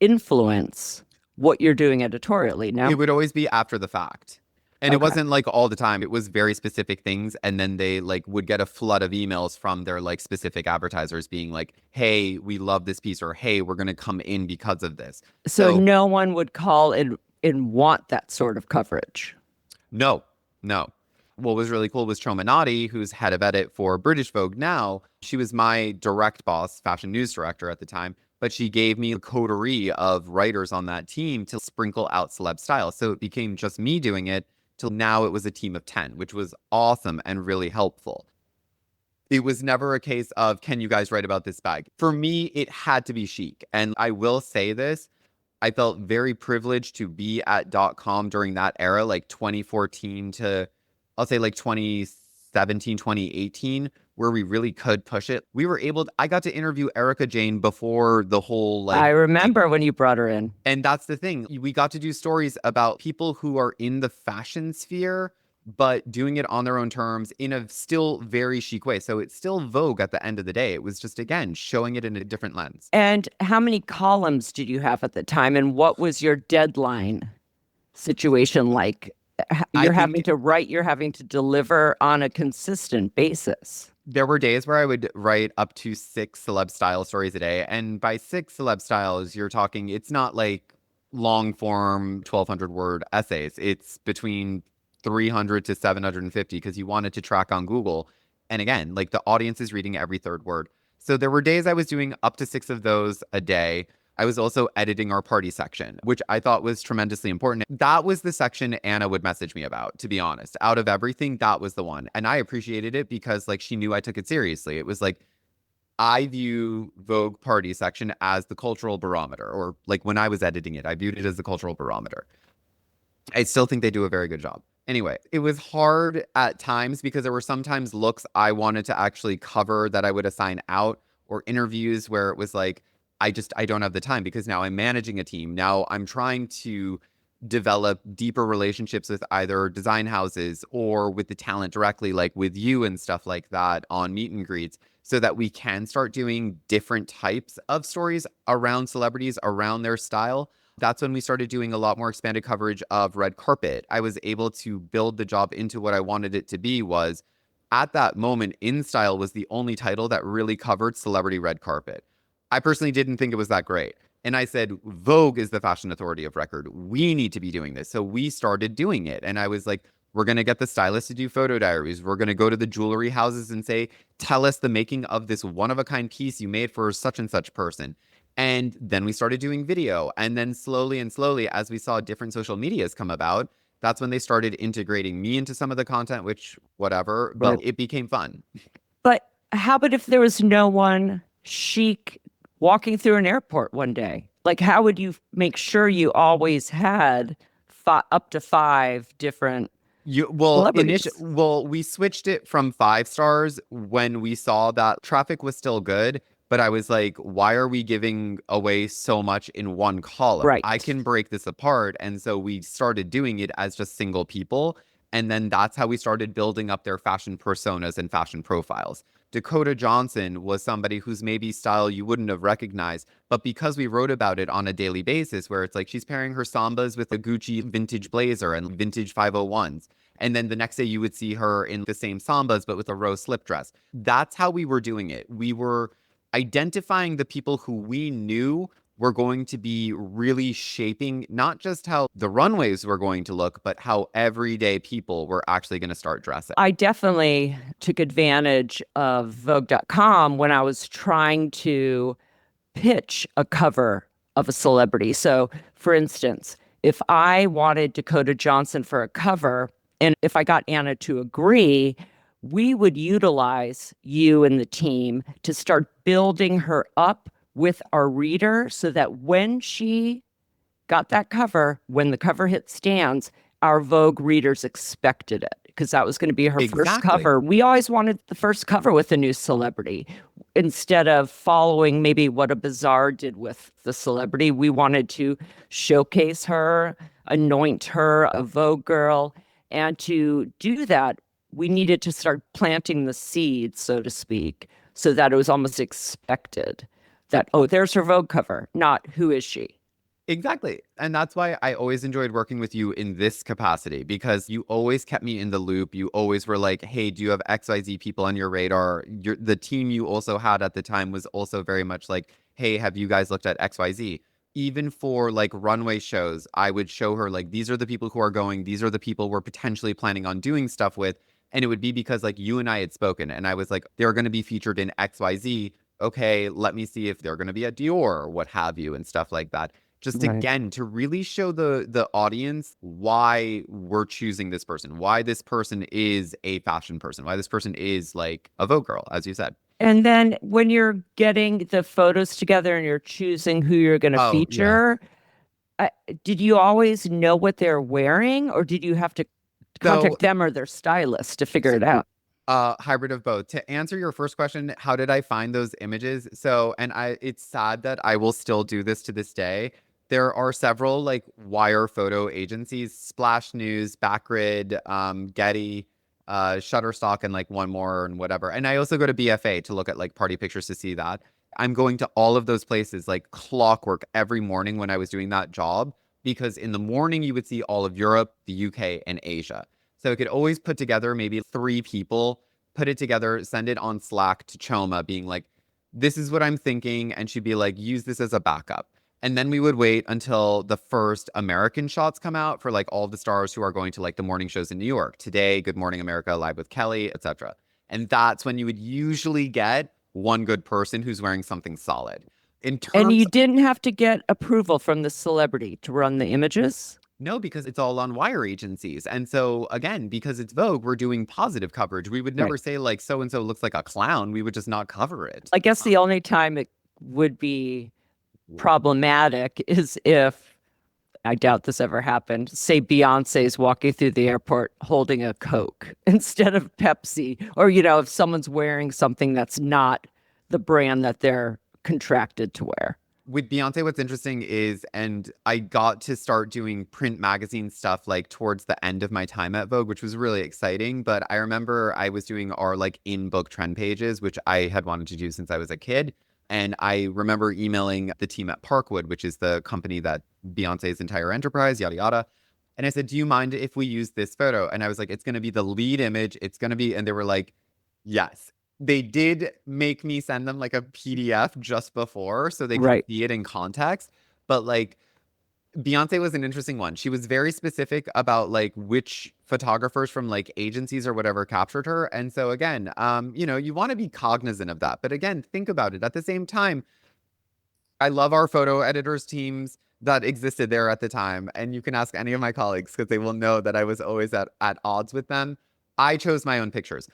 influence what you're doing editorially. Now, it would always be after the fact. And it wasn't like all the time. It was very specific things. And then they like would get a flood of emails from their like specific advertisers being like, hey, we love this piece, or hey, we're going to come in because of this. So no one would call and want that sort of coverage. No. What was really cool was Choma Nadi, who's head of edit for British Vogue now. She was my direct boss, fashion news director at the time. But she gave me a coterie of writers on that team to sprinkle out celeb style. So it became just me doing it. Till now it was a team of 10, which was awesome and really helpful. It was never a case of, can you guys write about this bag? For me, it had to be chic. And I will say this, I felt very privileged to be at .com during that era, like 2014 to, I'll say like 2017, 2018, where we really could push it. We were able to, I got to interview Erica Jane before the whole like... I remember when you brought her in. And that's the thing. We got to do stories about people who are in the fashion sphere, but doing it on their own terms in a still very chic way. So it's still Vogue at the end of the day. It was just, again, showing it in a different lens. And how many columns did you have at the time? And what was your deadline situation like? You're having to write, you're having to deliver on a consistent basis. There were days where I would write up to 6 celeb style stories a day. And by 6 celeb styles, you're talking, it's not like long form 1,200 word essays. It's between 300 to 750 because you wanted to track on Google. And again, like the audience is reading every third word. So there were days I was doing up to 6 of those a day. I was also editing our party section, which I thought was tremendously important. That was the section Anna would message me about, to be honest. Out of everything, that was the one. And I appreciated it because like she knew I took it seriously. It was like, I view Vogue party section as the cultural barometer, or like when I was editing it, I viewed it as the cultural barometer. I still think they do a very good job. Anyway, it was hard at times because there were sometimes looks I wanted to actually cover that I would assign out, or interviews where it was like, I don't have the time because now I'm managing a team. Now I'm trying to develop deeper relationships with either design houses or with the talent directly, like with you and stuff like that on meet and greets, so that we can start doing different types of stories around celebrities, around their style. That's when we started doing a lot more expanded coverage of red carpet. I was able to build the job into what I wanted it to be. Was at that moment, In Style was the only title that really covered celebrity red carpet. I personally didn't think it was that great. And I said, Vogue is the fashion authority of record. We need to be doing this. So we started doing it. And I was like, we're going to get the stylist to do photo diaries. We're going to go to the jewelry houses and say, tell us the making of this one-of-a-kind piece you made for such and such person. And then we started doing video. And then slowly and slowly, as we saw different social medias come about, that's when they started integrating me into some of the content, which whatever, but it became fun. But how about if there was no one chic walking through an airport one day? Like, how would you make sure you always had up to five different celebrities? We switched it from 5 stars when we saw that traffic was still good. But I was like, why are we giving away so much in one column? I Right. can break this apart. And so we started doing it as just single people. And then that's how we started building up their fashion personas and fashion profiles. Dakota Johnson was somebody whose maybe style you wouldn't have recognized, but because we wrote about it on a daily basis, where it's like she's pairing her Sambas with a Gucci vintage blazer and vintage 501s. And then the next day you would see her in the same Sambas, but with a rose slip dress. That's how we were doing it. We were identifying the people who we knew were going to be really shaping not just how the runways were going to look, but how everyday people were actually going to start dressing. I definitely took advantage of Vogue.com when I was trying to pitch a cover of a celebrity. So, for instance, if I wanted Dakota Johnson for a cover, and if I got Anna to agree, we would utilize you and the team to start building her up with our reader so that when she got that cover, when the cover hit stands, our Vogue readers expected it because that was going to be her first Exactly. cover. We always wanted the first cover with a new celebrity. Instead of following maybe what a bazaar did with the celebrity, we wanted to showcase her, anoint her a Vogue girl. And to do that, we needed to start planting the seeds, so to speak, so that it was almost expected that, oh, there's her Vogue cover, not who is she? Exactly. And that's why I always enjoyed working with you in this capacity because you always kept me in the loop. You always were like, hey, do you have XYZ people on your radar? The team you also had at the time was also very much like, hey, have you guys looked at XYZ? Even for like runway shows, I would show her like, these are the people who are going, these are the people we're potentially planning on doing stuff with. And it would be because like you and I had spoken and I was like, they're going to be featured in XYZ. Okay, let me see if they're going to be at Dior or what have you and stuff like that just Right. again to really show the audience why we're choosing this person, why this person is a fashion person, why this person is like a Vogue girl, as you said. And then when you're getting the photos together and you're choosing who you're going to Oh, yeah. feature, uh, did you always know what they're wearing, or did you have to So, contact them or their stylist to figure it out? hybrid of both. To answer your first question, how did I find those images? So, and it's sad that I will still do this to this day. There are several like wire photo agencies, Splash News, Backgrid, Getty, Shutterstock, and like one more and whatever. And I also go to BFA to look at like party pictures to see that. I'm going to all of those places like clockwork every morning when I was doing that job because in the morning you would see all of Europe, the UK, and Asia. So I could always put together maybe 3 people, put it together, send it on Slack to Choma, being like, this is what I'm thinking. And she'd be like, use this as a backup. And then we would wait until the first American shots come out for like all the stars who are going to like the morning shows in New York. Today, Good Morning America, Live with Kelly, etc. And that's when you would usually get one good person who's wearing something solid. In And terms you didn't have to get approval from the celebrity to run the images? No, because it's all on wire agencies. And so again, because it's Vogue, we're doing positive coverage. We would Right. never say like so and so looks like a clown. We would just not cover it. I guess the only time it would be problematic is if, I doubt this ever happened, say Beyonce's walking through the airport holding a Coke instead of Pepsi, or, if someone's wearing something that's not the brand that they're contracted to wear. With Beyonce, what's interesting is, and I got to start doing print magazine stuff like towards the end of my time at Vogue, which was really exciting. But I remember I was doing our like in book trend pages, which I had wanted to do since I was a kid. And I remember emailing the team at Parkwood, which is the company that Beyonce's entire enterprise, yada, yada. And I said, do you mind if we use this photo? And I was like, it's going to be the lead image. It's going to be, and they were like, yes. They did make me send them like a PDF just before so they could Right. see it in context. But like Beyonce was an interesting one. She was very specific about like which photographers from like agencies or whatever captured her. And so again, you want to be cognizant of that. But again, think about it. At the same time, I love our photo editors teams that existed there at the time. And you can ask any of my colleagues because they will know that I was always at odds with them. I chose my own pictures.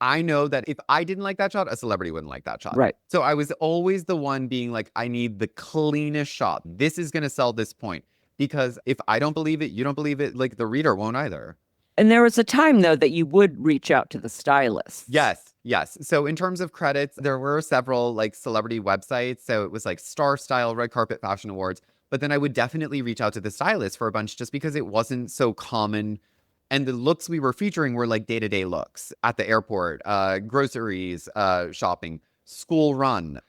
I know that if I didn't like that shot, a celebrity wouldn't like that shot. Right. So I was always the one being like, I need the cleanest shot. This is going to sell this point. Because if I don't believe it, you don't believe it, like the reader won't either. And there was a time, though, that you would reach out to the stylists. Yes, yes. So in terms of credits, there were several like celebrity websites. So it was like Star Style, Red Carpet Fashion Awards. But then I would definitely reach out to the stylist for a bunch just because it wasn't so common. And the looks we were featuring were like day-to-day looks at the airport, groceries, shopping, school run.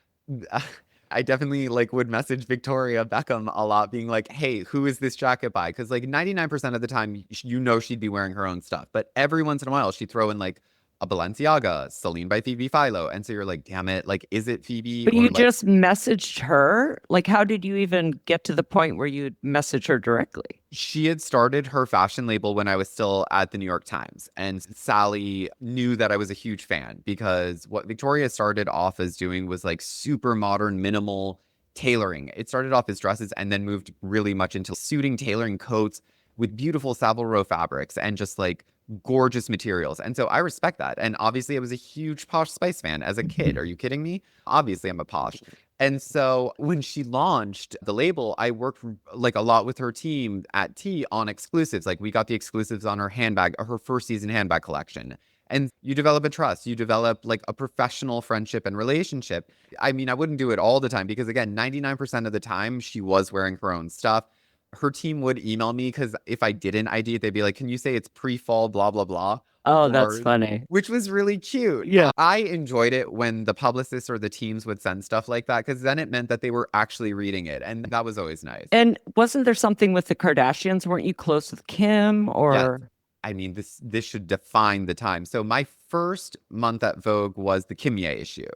I definitely like would message Victoria Beckham a lot being like, hey, who is this jacket by? Because like 99% of the time, you know, she'd be wearing her own stuff. But every once in a while, she'd throw in like a Balenciaga, Celine by Phoebe Philo. And so you're like, damn it, like, is it Phoebe? But Or you like, just messaged her? Like, how did you even get to the point where you'd message her directly? she had started her fashion label when I was still at the New York Times. And Sally knew that I was a huge fan because what Victoria started off as doing was like super modern, minimal tailoring. It started off as dresses and then moved really much into suiting, tailoring coats with beautiful Savile Row fabrics and just like gorgeous materials. And so I respect that. And obviously, I was a huge Posh Spice fan as a kid. Are you kidding me? Obviously, I'm a Posh. And so when she launched the label, I worked like a lot with her team at T on exclusives. Like we got the exclusives on her handbag, her first season handbag collection. And you develop a trust, you develop like a professional friendship and relationship. I mean, I wouldn't do it all the time because again, 99% of the time she was wearing her own stuff. Her team would email me because if I didn't ID it, they'd be like, can you say it's pre-fall, blah, blah, blah. Oh, that's Or funny. which was really cute. Yeah. I enjoyed it when the publicists or the teams would send stuff like that because then it meant that they were actually reading it. And that was always nice. And wasn't there something with the Kardashians? Weren't you close with Kim Yes. or? I mean, this should define the time. So my first month at Vogue was the Kimye issue.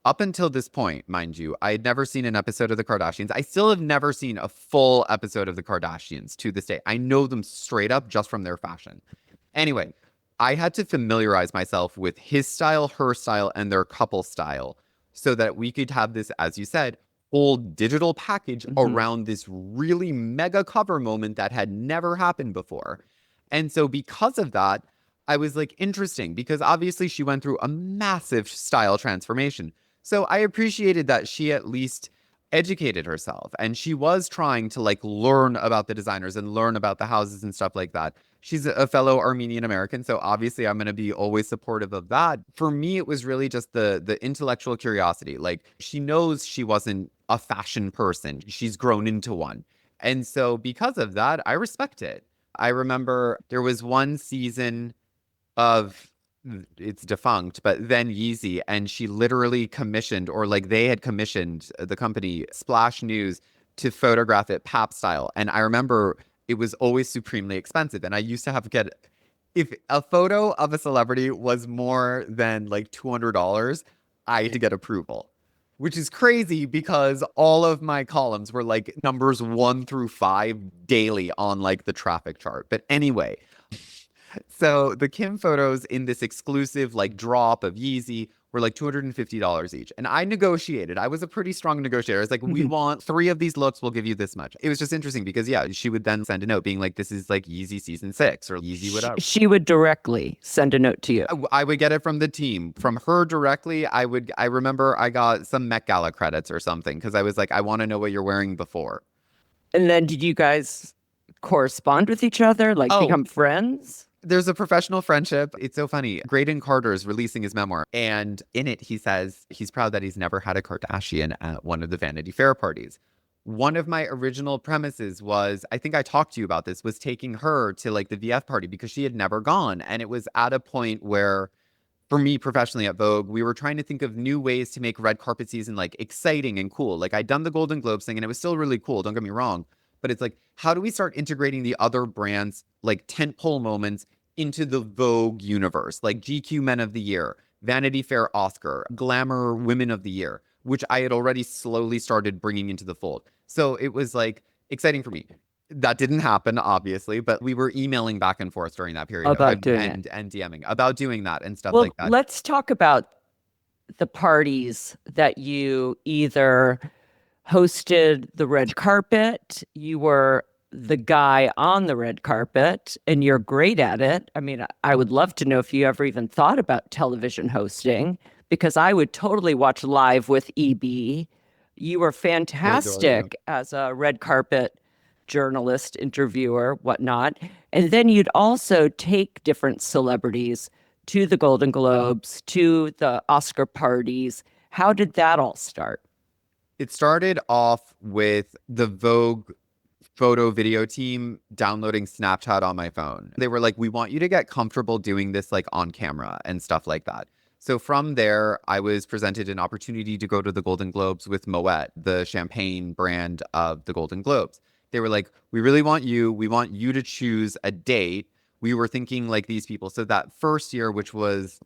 Up until this point, mind you, I had never seen an episode of the Kardashians. I still have never seen a full episode of the Kardashians to this day. I know them straight up just from their fashion. Anyway, I had to familiarize myself with his style, her style, and their couple style so that we could have this, as you said, whole digital package around this really mega cover moment that had never happened before. And so because of that, I was like, interesting, because obviously she went through a massive style transformation. So I appreciated that she at least educated herself and she was trying to like learn about the designers and learn about the houses and stuff like that. She's a fellow Armenian American, so obviously I'm going to be always supportive of that. For me, it was really just the intellectual curiosity. Like she knows she wasn't a fashion person. She's grown into one. And so because of that, I respect it. I remember there was one season of it's defunct, but then Yeezy, and she literally commissioned, or like they had commissioned the company Splash News to photograph it pap style. And I remember it was always supremely expensive. And I used to have to get, if a photo of a celebrity was more than like $200, I had to get approval, which is crazy because all of my columns were like numbers 1 through 5 daily on like the traffic chart. But anyway, so the Kim photos in this exclusive like drop of Yeezy were like $250 each. And I negotiated. I was a pretty strong negotiator. I was like, we want 3 of these looks. We'll give you this much. It was just interesting because, yeah, she would then send a note being like, this is like Yeezy season 6 or Yeezy whatever. She would directly send a note to you. I would get it from the team. From her directly, I remember I got some Met Gala credits or something because I was like, I want to know what you're wearing before. And then did you guys correspond with each other, like become friends? There's a professional friendship. It's so funny. Graydon Carter is releasing his memoir. And in it, he says he's proud that he's never had a Kardashian at one of the Vanity Fair parties. One of my original premises was, I think I talked to you about this, was taking her to like the VF party because she had never gone. And it was at a point where, for me professionally at Vogue, we were trying to think of new ways to make red carpet season like exciting and cool. Like I'd done the Golden Globes thing and it was still really cool. Don't get me wrong. But it's like, how do we start integrating the other brands, like tentpole moments, into the Vogue universe? Like GQ Men of the Year, Vanity Fair Oscar, Glamour Women of the Year, which I had already slowly started bringing into the fold. So it was like exciting for me. That didn't happen, obviously, but we were emailing back and forth during that period About doing it. and DMing about doing that and stuff Well, like that. let's talk about the parties that you either hosted the red carpet, you were the guy on the red carpet, and you're great at it. I mean, I would love to know if you ever even thought about television hosting, because I would totally watch Live with EB. You were I adore you. fantastic as a red carpet journalist, interviewer, whatnot. And then you'd also take different celebrities to the Golden Globes, to the Oscar parties. How did that all start? It started off with the Vogue photo video team downloading Snapchat on my phone. They were like, we want you to get comfortable doing this like on camera and stuff like that. So from there, I was presented an opportunity to go to the Golden Globes with Moet, the champagne brand of the Golden Globes. They were like, we really want you. We want you to choose a date. We were thinking like these people. So that first year, which was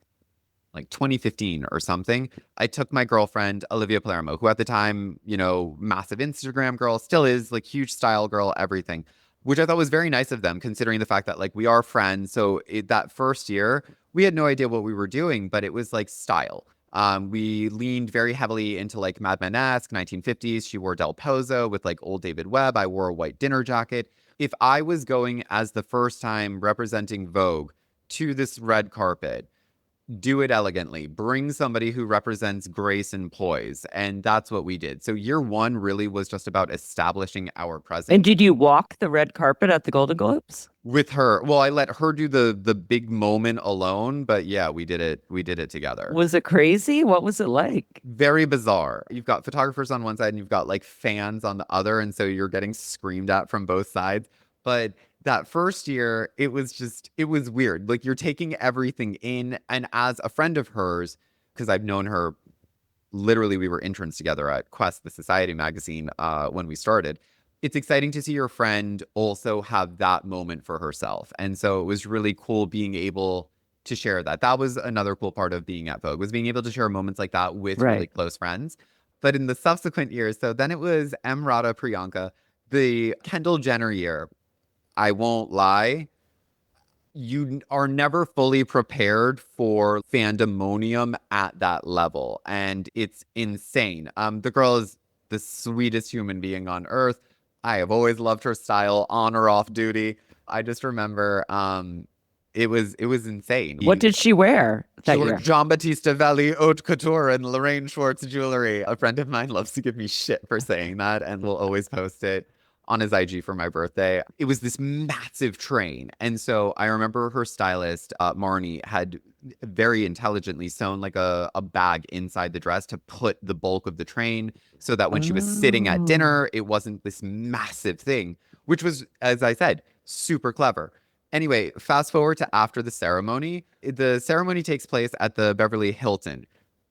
like 2015 or something, I took my girlfriend, Olivia Palermo, who at the time, massive Instagram girl, still is, like huge style girl, everything, which I thought was very nice of them, considering the fact that like we are friends. So that first year, we had no idea what we were doing, but it was like style. We leaned very heavily into like Mad Men-esque 1950s. She wore Del Pozo with like old David Webb. I wore a white dinner jacket. If I was going as the first time representing Vogue to this red carpet, do it elegantly, bring somebody who represents grace and poise. And that's what we did. So year one really was just about establishing our presence. And did you walk the red carpet at the Golden Globes? With her. Well, I let her do the big moment alone, but yeah, we did it together. Was it crazy? What was it like? Very bizarre. You've got photographers on one side and you've got like fans on the other, and so you're getting screamed at from both sides. But that first year, it was weird. Like, you're taking everything in. And as a friend of hers, because I've known her, literally, we were interns together at Quest, the Society magazine, when we started. It's exciting to see your friend also have that moment for herself. And so it was really cool being able to share that. That was another cool part of being at Vogue, was being able to share moments like that with really close friends. But in the subsequent years, so then it was Rada Priyanka, the Kendall Jenner year. I won't lie, you are never fully prepared for fandomonium at that level. And it's insane. The girl is the sweetest human being on earth. I have always loved her style, on or off duty. I just remember it was insane. What did she wear that She wore year? Giambattista Valli Haute Couture and Lorraine Schwartz jewelry. A friend of mine loves to give me shit for saying that and will always post it on his IG for my birthday. It was this massive train. And so I remember her stylist, Marnie, had very intelligently sewn like a bag inside the dress to put the bulk of the train so that when she was sitting at dinner, it wasn't this massive thing, which was, as I said, super clever. Anyway, fast forward to after the ceremony. The ceremony takes place at the Beverly Hilton.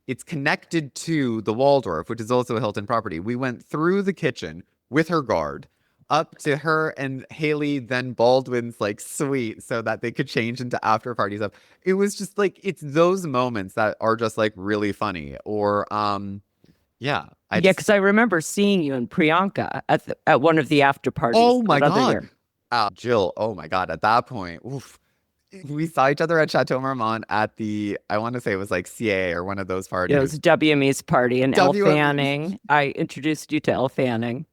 It's connected to the Waldorf, which is also a Hilton property. We went through the kitchen with her guard up to her and Haley, then Baldwin's like suite, so that they could change into after party stuff. It was just like, it's those moments that are just like really funny. Or yeah. Because I remember seeing you and Priyanka at one of the after parties. Oh my another God. year. Jill, oh my God. At that point, oof, we saw each other at Chateau Marmont at the, I want to say it was like CA or one of those parties. It was WME's party, and Elle WME's. Fanning. I introduced you to Elle Fanning.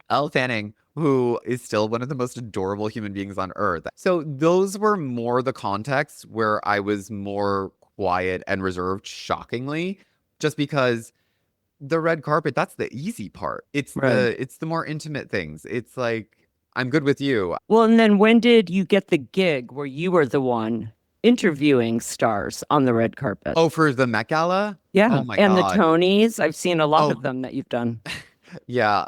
Elle Fanning, who is still one of the most adorable human beings on earth. So those were more the contexts where I was more quiet and reserved, shockingly, just because the red carpet, that's the easy part. It's the more intimate things. It's like, I'm good with you. Well, and then when did you get the gig where you were the one interviewing stars on the red carpet? Oh, for the Met Gala? Yeah. Oh my and God. the Tonys. I've seen a lot of them that you've done. Yeah,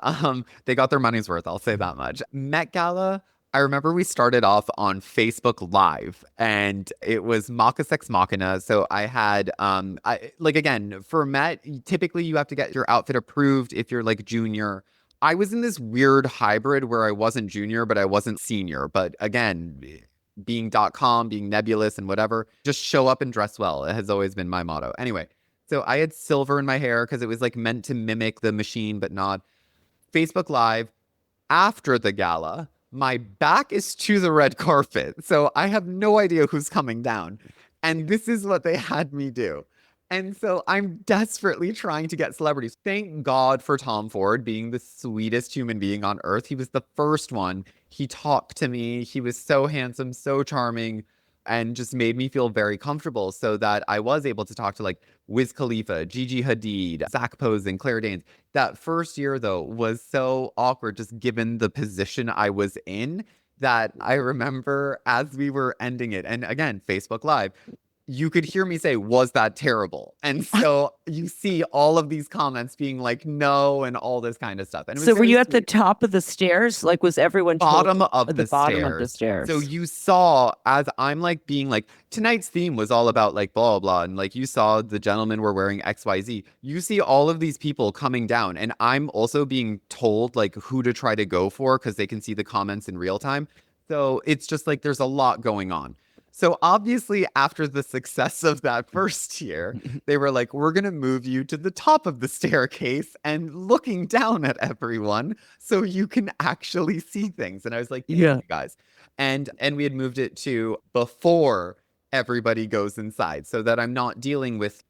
they got their money's worth, I'll say that much. Met Gala, I remember we started off on Facebook Live, and it was Machus Ex Machina. So I had, again, for Met, typically you have to get your outfit approved if you're like junior. I was in this weird hybrid where I wasn't junior, but I wasn't senior. But again, being .com, being nebulous and whatever, just show up and dress well. It has always been my motto. Anyway. So I had silver in my hair because it was like meant to mimic the machine, but not. Facebook Live, after the gala, my back is to the red carpet. So I have no idea who's coming down. And this is what they had me do. And so I'm desperately trying to get celebrities. Thank God for Tom Ford being the sweetest human being on earth. He was the first one. He talked to me. He was so handsome, so charming, and just made me feel very comfortable so that I was able to talk to like Wiz Khalifa, Gigi Hadid, Zach Posen, Claire Danes. That first year, though, was so awkward just given the position I was in that I remember as we were ending it, and again, Facebook Live, you could hear me say, was that terrible? And so you see all of these comments being like, no, and all this kind of stuff. And it was So were very you at the sweet. top of the stairs? Like, was everyone Bottom told of at the the bottom of the stairs. stairs? So you saw as I'm like being like, tonight's theme was all about like blah, blah, blah. And like you saw the gentlemen were wearing XYZ. You see all of these people coming down. And I'm also being told like who to try to go for because they can see the comments in real time. So it's just like there's a lot going on. So obviously, after the success of that first year, they were like, we're going to move you to the top of the staircase and looking down at everyone so you can actually see things. And I was like, thank Yeah. you guys. And we had moved it to before everybody goes inside so that I'm not dealing with.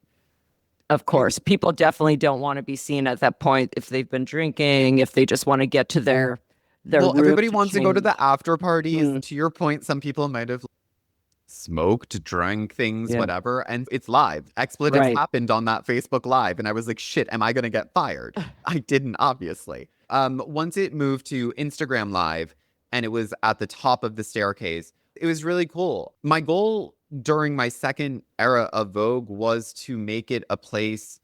Of course, people definitely don't want to be seen at that point if they've been drinking, if they just want to get to their Well, room everybody wants to go to change. the after parties. Mm. To your point, some people might have smoked, drank things, Yeah. whatever, and it's live. Expletives Right. happened on that Facebook Live, and I was like, shit, am I gonna get fired? I didn't, obviously. Once it moved to Instagram Live and it was at the top of the staircase, it was really cool. My goal during my second era of Vogue was to make it a place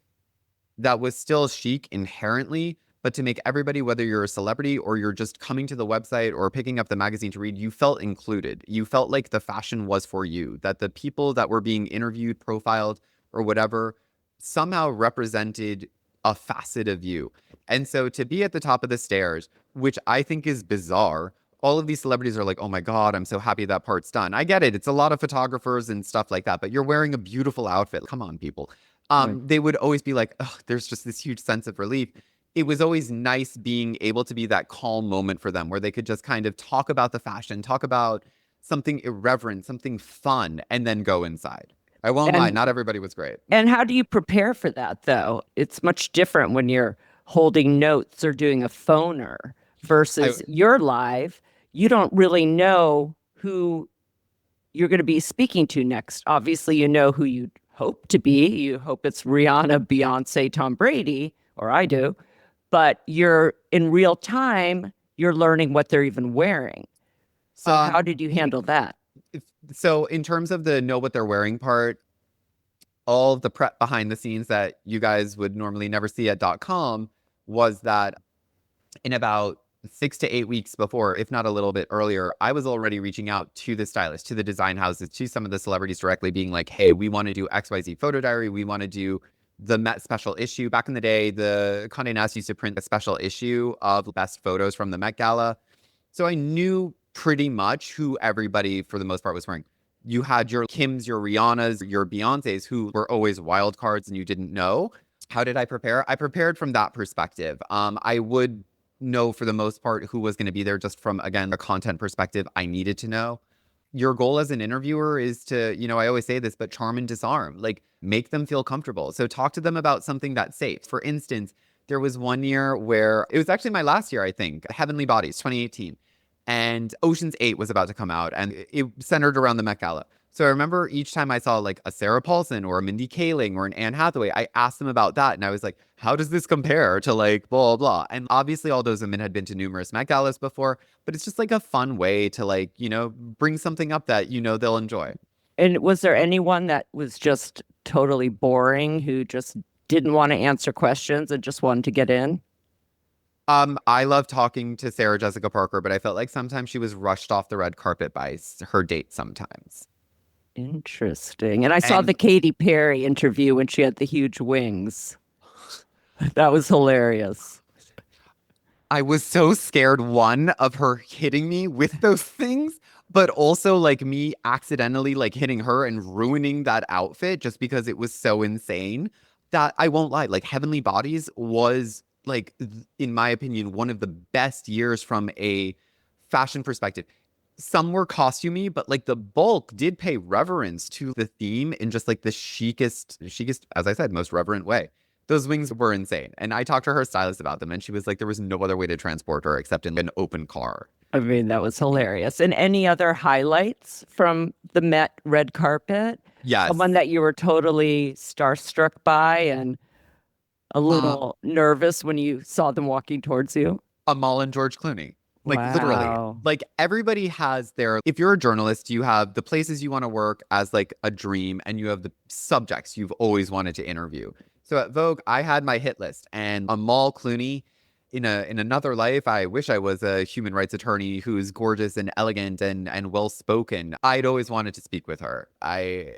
that was still chic inherently, but to make everybody, whether you're a celebrity or you're just coming to the website or picking up the magazine to read, you felt included. You felt like the fashion was for you, that the people that were being interviewed, profiled, or whatever somehow represented a facet of you. And so to be at the top of the stairs, which I think is bizarre, all of these celebrities are like, oh my God, I'm so happy that part's done. I get it. It's a lot of photographers and stuff like that, but you're wearing a beautiful outfit. Come on, people. Right. They would always be like, oh, there's just this huge sense of relief. It was always nice being able to be that calm moment for them where they could just kind of talk about the fashion, talk about something irreverent, something fun, and then go inside. I won't lie, not everybody was great. And how do you prepare for that, though? It's much different when you're holding notes or doing a phoner versus you're live. You don't really know who you're going to be speaking to next. Obviously, you know who you hope to be. You hope it's Rihanna, Beyonce, Tom Brady, or I do. But you're in real time, you're learning what they're even wearing. So how did you handle that? So in terms of the know what they're wearing part, all of the prep behind the scenes that you guys would normally never see at .com was that in about 6 to 8 weeks before, if not a little bit earlier, I was already reaching out to the stylist, to the design houses, to some of the celebrities directly being like, hey, we want to do XYZ photo diary. We want to do the Met special issue. Back in the day, the Condé Nast used to print a special issue of best photos from the Met Gala. So I knew pretty much who everybody, for the most part, was wearing. You had your Kims, your Rihannas, your Beyoncés, who were always wild cards and you didn't know. How did I prepare? I prepared from that perspective. I would know for the most part who was going to be there just from, again, a content perspective. I needed to know. Your goal as an interviewer is to, I always say this, but charm and disarm, like make them feel comfortable. So talk to them about something that's safe. For instance, there was one year where it was actually my last year, I think, Heavenly Bodies, 2018. And Ocean's 8 was about to come out and it centered around the Met Gala. So I remember each time I saw like a Sarah Paulson or a Mindy Kaling or an Anne Hathaway, I asked them about that. And I was like, how does this compare to like blah, blah, blah? And obviously all those women had been to numerous Met Galas before, but it's just like a fun way to like, bring something up that, they'll enjoy. And was there anyone that was just totally boring who just didn't want to answer questions and just wanted to get in? I love talking to Sarah Jessica Parker, but I felt like sometimes she was rushed off the red carpet by her date sometimes. Interesting. And I saw the Katy Perry interview when she had the huge wings. That was hilarious. I was so scared, one, of her hitting me with those things, but also like me accidentally like hitting her and ruining that outfit just because it was so insane that I won't lie. Like Heavenly Bodies was like, in my opinion, one of the best years from a fashion perspective. some were costumey, but like the bulk did pay reverence to the theme in just like the chicest, as I said, most reverent way. Those wings were insane. And I talked to her stylist about them, and she was like, there was no other way to transport her except in an open car. I mean, that was hilarious. And any other highlights from the Met red carpet? Yes. Someone that you were totally starstruck by and a little nervous when you saw them walking towards you? Amal and George Clooney. Like literally, Wow. like everybody has their, if you're a journalist, you have the places you want to work as like a dream, and you have the subjects you've always wanted to interview. So at Vogue, I had my hit list, and Amal Clooney, in another life, I wish I was a human rights attorney who's gorgeous and elegant and well spoken. I'd always wanted to speak with her. I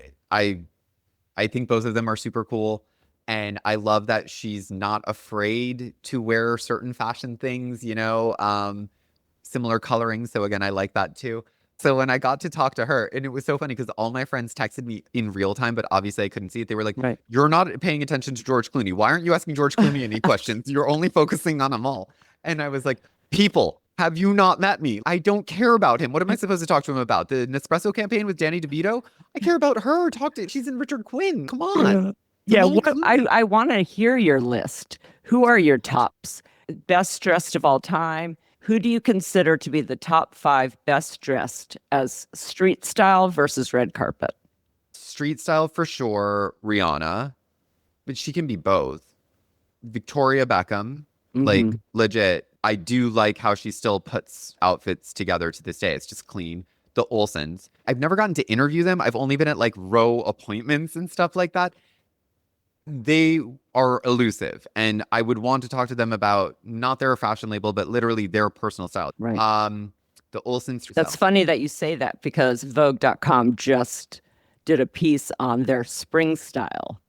think both of them are super cool. And I love that she's not afraid to wear certain fashion things, similar coloring. So again, I like that too. So when I got to talk to her, and it was so funny because all my friends texted me in real time, but obviously I couldn't see it. They were like, Right. "You're not paying attention to George Clooney. Why aren't you asking George Clooney any questions? You're only focusing on Amal." And I was like, "People, have you not met me? I don't care about him. What am I supposed to talk to him about? The Nespresso campaign with Danny DeVito? I care about her. She's in Richard Quinn. Come on." Yeah, Amal Clooney. I want to hear your list. Who are your tops? Best dressed of all time? Who do you consider to be the top 5 best dressed as street style versus red carpet? Street style for sure, Rihanna, but she can be both. Victoria Beckham, like Mhm. legit. I do like how she still puts outfits together to this day. It's just clean. The Olsens. I've never gotten to interview them. I've only been at like row appointments and stuff like that. They are elusive, and I would want to talk to them about not their fashion label, but literally their personal style. Right. The Olsens. That's funny that you say that because Vogue.com just did a piece on their spring style.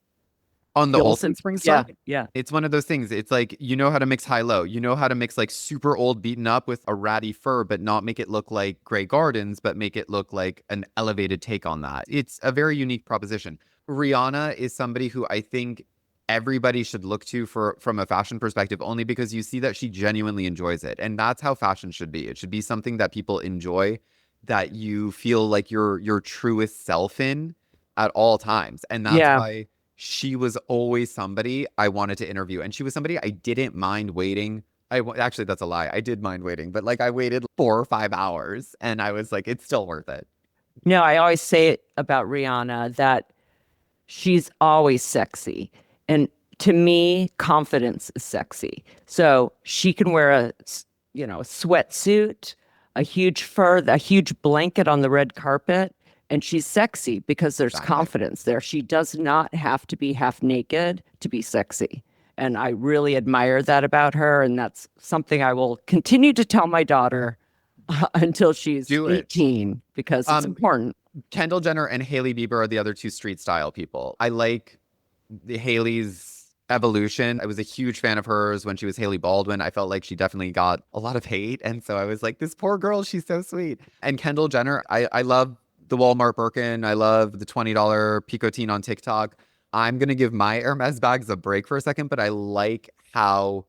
On the The Olsen Olsen- spring Yeah, style. yeah. It's one of those things. It's like, you know how to mix high-low. You know how to mix like super old beaten up with a ratty fur, but not make it look like Grey Gardens, but make it look like an elevated take on that. It's a very unique proposition. Rihanna is somebody who I think everybody should look to from a fashion perspective, only because you see that she genuinely enjoys it. And that's how fashion should be. It should be something that people enjoy, that you feel like your truest self in at all times. And that's Yeah. why she was always somebody I wanted to interview. And she was somebody I didn't mind waiting. Actually, that's a lie. I did mind waiting, but like I waited 4 or 5 hours, and I was like, it's still worth it. No, I always say it about Rihanna that she's always sexy. And to me, confidence is sexy. So she can wear a sweatsuit, a huge fur, a huge blanket on the red carpet, and she's sexy because there's Exactly. confidence there. She does not have to be half naked to be sexy. And I really admire that about her. And that's something I will continue to tell my daughter until she's Do it. 18 because it's important. Kendall Jenner and Hailey Bieber are the other two street style people. I like Hailey's evolution. I was a huge fan of hers when she was Hailey Baldwin. I felt like she definitely got a lot of hate. And so I was like, this poor girl, she's so sweet. And Kendall Jenner, I love the Walmart Birkin. I love the $20 Picotine on TikTok. I'm going to give my Hermes bags a break for a second, but I like how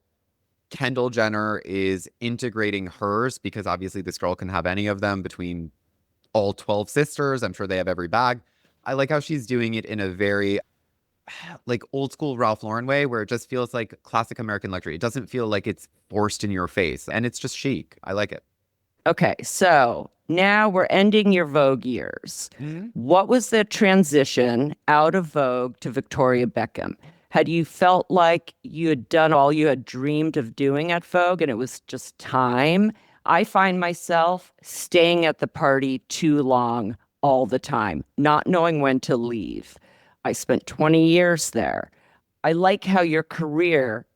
Kendall Jenner is integrating hers, because obviously this girl can have any of them between all 12 sisters. I'm sure they have every bag. I like how she's doing it in a very like old school Ralph Lauren way, where it just feels like classic American luxury. It doesn't feel like it's forced in your face, and it's just chic. I like it. Okay, so now we're ending your Vogue years. Mm-hmm. What was the transition out of Vogue to Victoria Beckham? Had you felt like you had done all you had dreamed of doing at Vogue and it was just time? I find myself staying at the party too long all the time, not knowing when to leave. I spent 20 years there. I like how your career,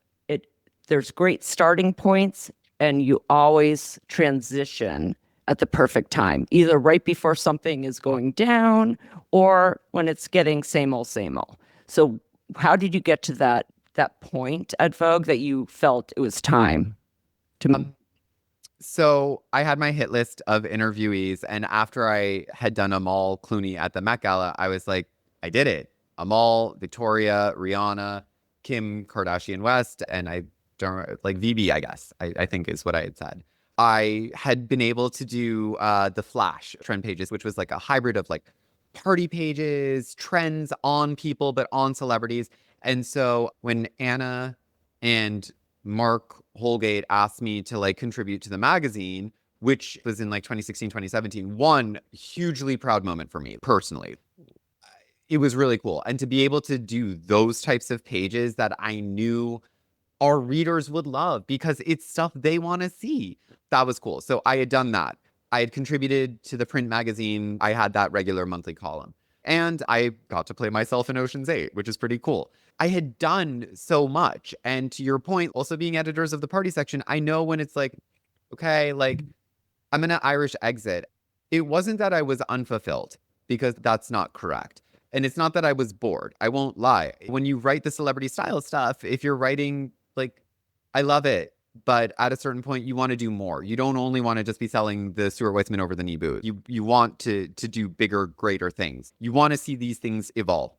there's great starting points and you always transition at the perfect time, either right before something is going down or when it's getting same old, same old. So how did you get to that point at Vogue that you felt it was time to So I had my hit list of interviewees, and after I had done Amal Clooney at the Met Gala, I was like, I did it. Amal, Victoria, Rihanna, Kim Kardashian West, and I don't like VB, I guess, I think is what I had said. I had been able to do the Flash trend pages, which was like a hybrid of like party pages, trends on people, but on celebrities. And so when Anna and Mark Holgate asked me to like contribute to the magazine, which was in like 2016, 2017, one hugely proud moment for me personally. It was really cool. And to be able to do those types of pages that I knew our readers would love because it's stuff they want to see. That was cool. So I had done that. I had contributed to the print magazine. I had that regular monthly column. And I got to play myself in Ocean's 8, which is pretty cool. I had done so much. And to your point, also being editors of the party section, I know when it's like, okay, like I'm going to Irish exit. It wasn't that I was unfulfilled because that's not correct. And it's not that I was bored. I won't lie. When you write the celebrity style stuff, if you're writing like, I love it, but at a certain point you want to do more. You don't only want to just be selling the Stuart Weitzman over the knee boot. You want to do bigger, greater things. You want to see these things evolve.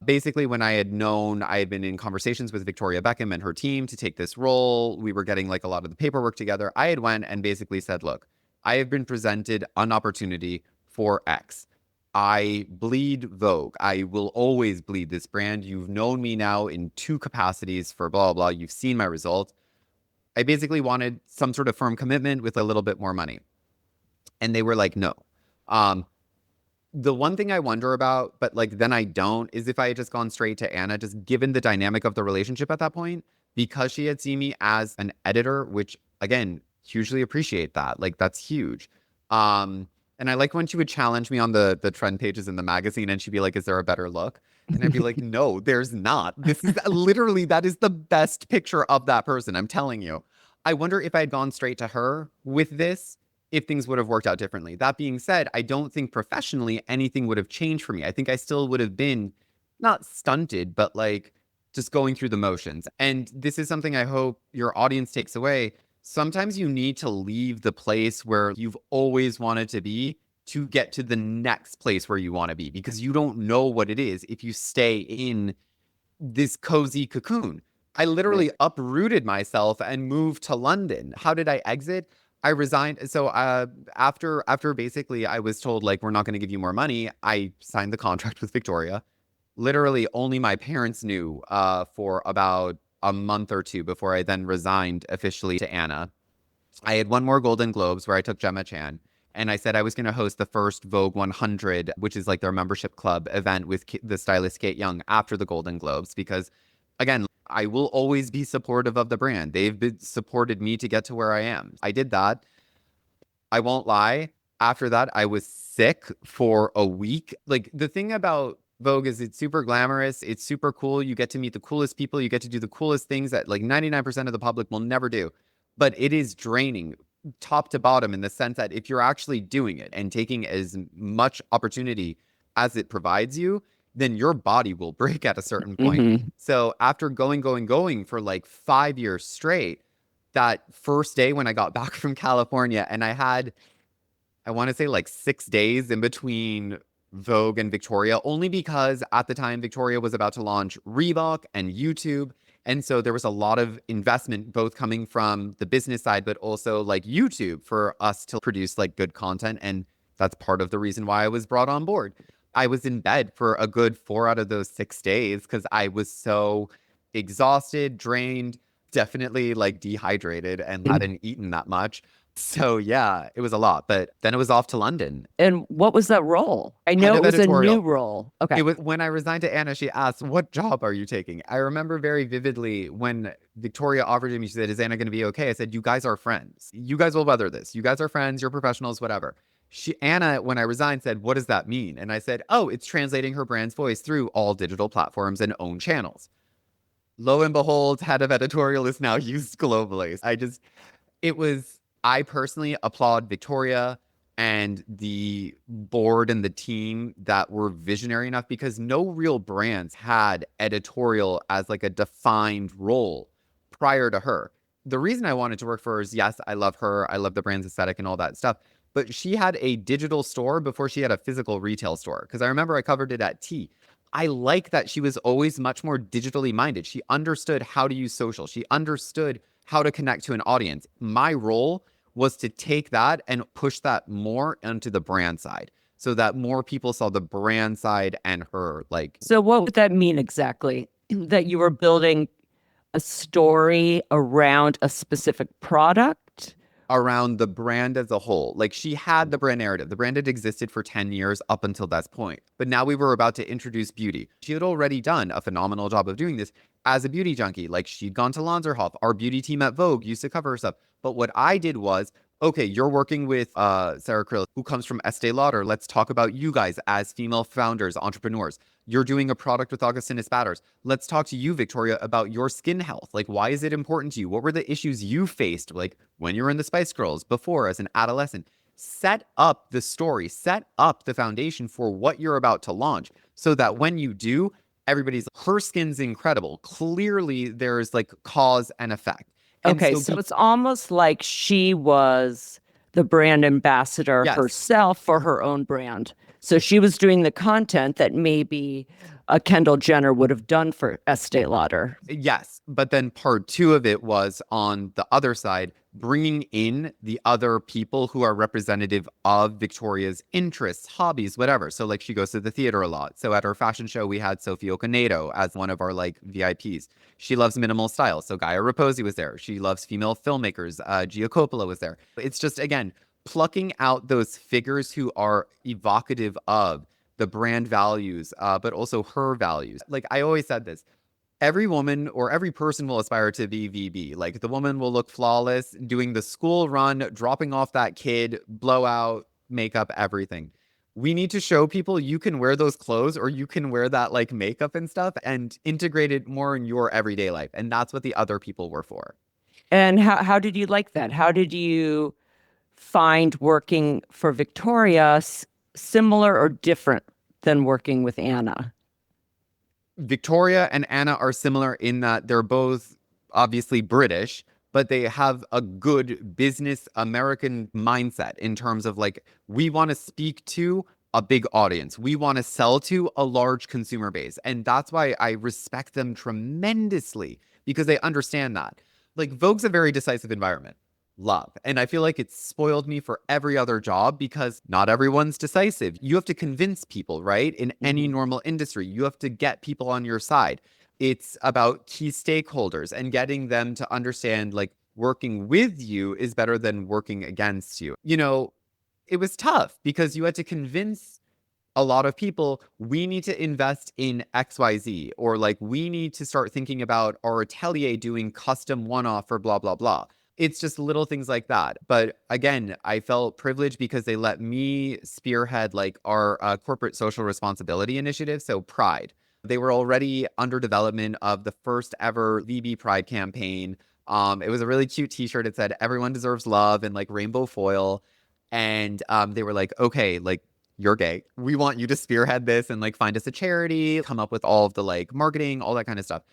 Basically, when I had known, I had been in conversations with Victoria Beckham and her team to take this role. We were getting like a lot of the paperwork together. I had went and basically said, look, I have been presented an opportunity for X. I bleed Vogue. I will always bleed this brand. You've known me now in 2 capacities for blah, blah. You've seen my results. I basically wanted some sort of firm commitment with a little bit more money. And they were like, no. The one thing I wonder about, but like then I don't, is if I had just gone straight to Anna, just given the dynamic of the relationship at that point, because she had seen me as an editor, which again, hugely appreciate that. Like that's huge. And I like when she would challenge me on the trend pages in the magazine and she'd be like, is there a better look? And I'd be like, no, there's not. This is literally, that is the best picture of that person. I'm telling you. I wonder if I had gone straight to her with this, if things would have worked out differently. That being said, I don't think professionally anything would have changed for me. I think I still would have been not stunted, but like just going through the motions. And this is something I hope your audience takes away. Sometimes you need to leave the place where you've always wanted to be to get to the next place where you want to be, because you don't know what it is if you stay in this cozy cocoon. I literally uprooted myself and moved to London. How did I exit? I resigned. So after basically I was told like, we're not going to give you more money, I signed the contract with Victoria. Literally only my parents knew for about a month or 2 before I then resigned officially to Anna. I had one more Golden Globes where I took Gemma Chan. And I said I was going to host the first Vogue 100, which is like their membership club event with the stylist Kate Young after the Golden Globes. Because again, I will always be supportive of the brand. They've supported me to get to where I am. I did that. I won't lie. After that, I was sick for a week. Like the thing about Vogue is it's super glamorous. It's super cool. You get to meet the coolest people. You get to do the coolest things that like 99% of the public will never do. But it is draining top to bottom in the sense that if you're actually doing it and taking as much opportunity as it provides you, then your body will break at a certain point. Mm-hmm. So after going for like 5 years straight, that first day when I got back from California and I had, I want to say like 6 days in between Vogue and Victoria, only because at the time Victoria was about to launch Reebok and YouTube. And so there was a lot of investment, both coming from the business side, but also like YouTube for us to produce like good content. And that's part of the reason why I was brought on board. I was in bed for a good 4 out of those 6 days because I was so exhausted, drained, definitely like dehydrated and hadn't eaten that much. So yeah, it was a lot, but then it was off to London. And what was that role? I know Head it of was a editorial. new role. Okay. It was when I resigned to Anna, she asked, what job are you taking? I remember very vividly when Victoria offered to me, she said, is Anna going to be okay? I said, you guys are friends. You guys will weather this. You guys are friends. You're professionals, whatever. Anna, when I resigned, said, what does that mean? And I said, oh, it's translating her brand's voice through all digital platforms and own channels. Lo and behold, head of editorial is now used globally. I personally applaud Victoria and the board and the team that were visionary enough, because no real brands had editorial as like a defined role prior to her. The reason I wanted to work for her is, yes, I love her. I love the brand's aesthetic and all that stuff. But she had a digital store before she had a physical retail store. Because I remember I covered it at T. I like that she was always much more digitally minded. She understood how to use social. She understood how to connect to an audience. My role was to take that and push that more onto the brand side so that more people saw the brand side and her. Like, So what would that mean exactly? That you were building a story around a specific product? around the brand as a whole. Like she had the brand narrative. The brand had existed for 10 years up until that point. But now we were about to introduce beauty. She had already done a phenomenal job of doing this as a beauty junkie. Like she'd gone to Lanzerhof. Our beauty team at Vogue used to cover her stuff. But what I did was, okay, you're working with Sarah Krill, who comes from Estee Lauder. Let's talk about you guys as female founders, entrepreneurs. You're doing a product with Augustinus Batters. Let's talk to you, Victoria, about your skin health. Like, why is it important to you? What were the issues you faced, like when you were in the Spice Girls, before as an adolescent? Set up the story, set up the foundation for what you're about to launch so that when you do, everybody's, her skin's incredible. Clearly, there's like cause and effect. And Okay, so it's almost like she was the brand ambassador Yes. herself for her own brand. So she was doing the content that maybe a Kendall Jenner would have done for Estee Lauder. Yes, but then part two of it was on the other side, bringing in the other people who are representative of Victoria's interests, hobbies, whatever. So like she goes to the theater a lot. So at her fashion show, we had Sophie Okonedo as one of our like VIPs. She loves minimal style. So Gaia Raposi was there. She loves female filmmakers. Gia Coppola was there. It's just, again, plucking out those figures who are evocative of the brand values, but also her values. Like I always said this, every woman or every person will aspire to be VB. Like the woman will look flawless, doing the school run, dropping off that kid, blowout, makeup, everything. We need to show people you can wear those clothes or you can wear that like makeup and stuff and integrate it more in your everyday life. And that's what the other people were for. And how did you like that? How did you find working for Victoria similar or different than working with Anna? Victoria and Anna are similar in that they're both obviously British, but they have a good business American mindset in terms of like, we want to speak to a big audience. We want to sell to a large consumer base. And that's why I respect them tremendously because they understand that. Like Vogue's a very decisive environment. Love. And I feel like it's spoiled me for every other job because not everyone's decisive. You have to convince people, right? In any normal industry, you have to get people on your side. It's about key stakeholders and getting them to understand like working with you is better than working against you. You know, it was tough because you had to convince a lot of people, we need to invest in XYZ, or like we need to start thinking about our atelier doing custom one-off or blah, blah, blah. It's just little things like that. But again, I felt privileged because they let me spearhead like our corporate social responsibility initiative. So Pride. They were already under development of the first ever VB Pride campaign. It was a really cute t-shirt. It said, everyone deserves love in like rainbow foil. And they were like, okay, like you're gay. We want you to spearhead this and like find us a charity, come up with all of the like marketing, all that kind of stuff.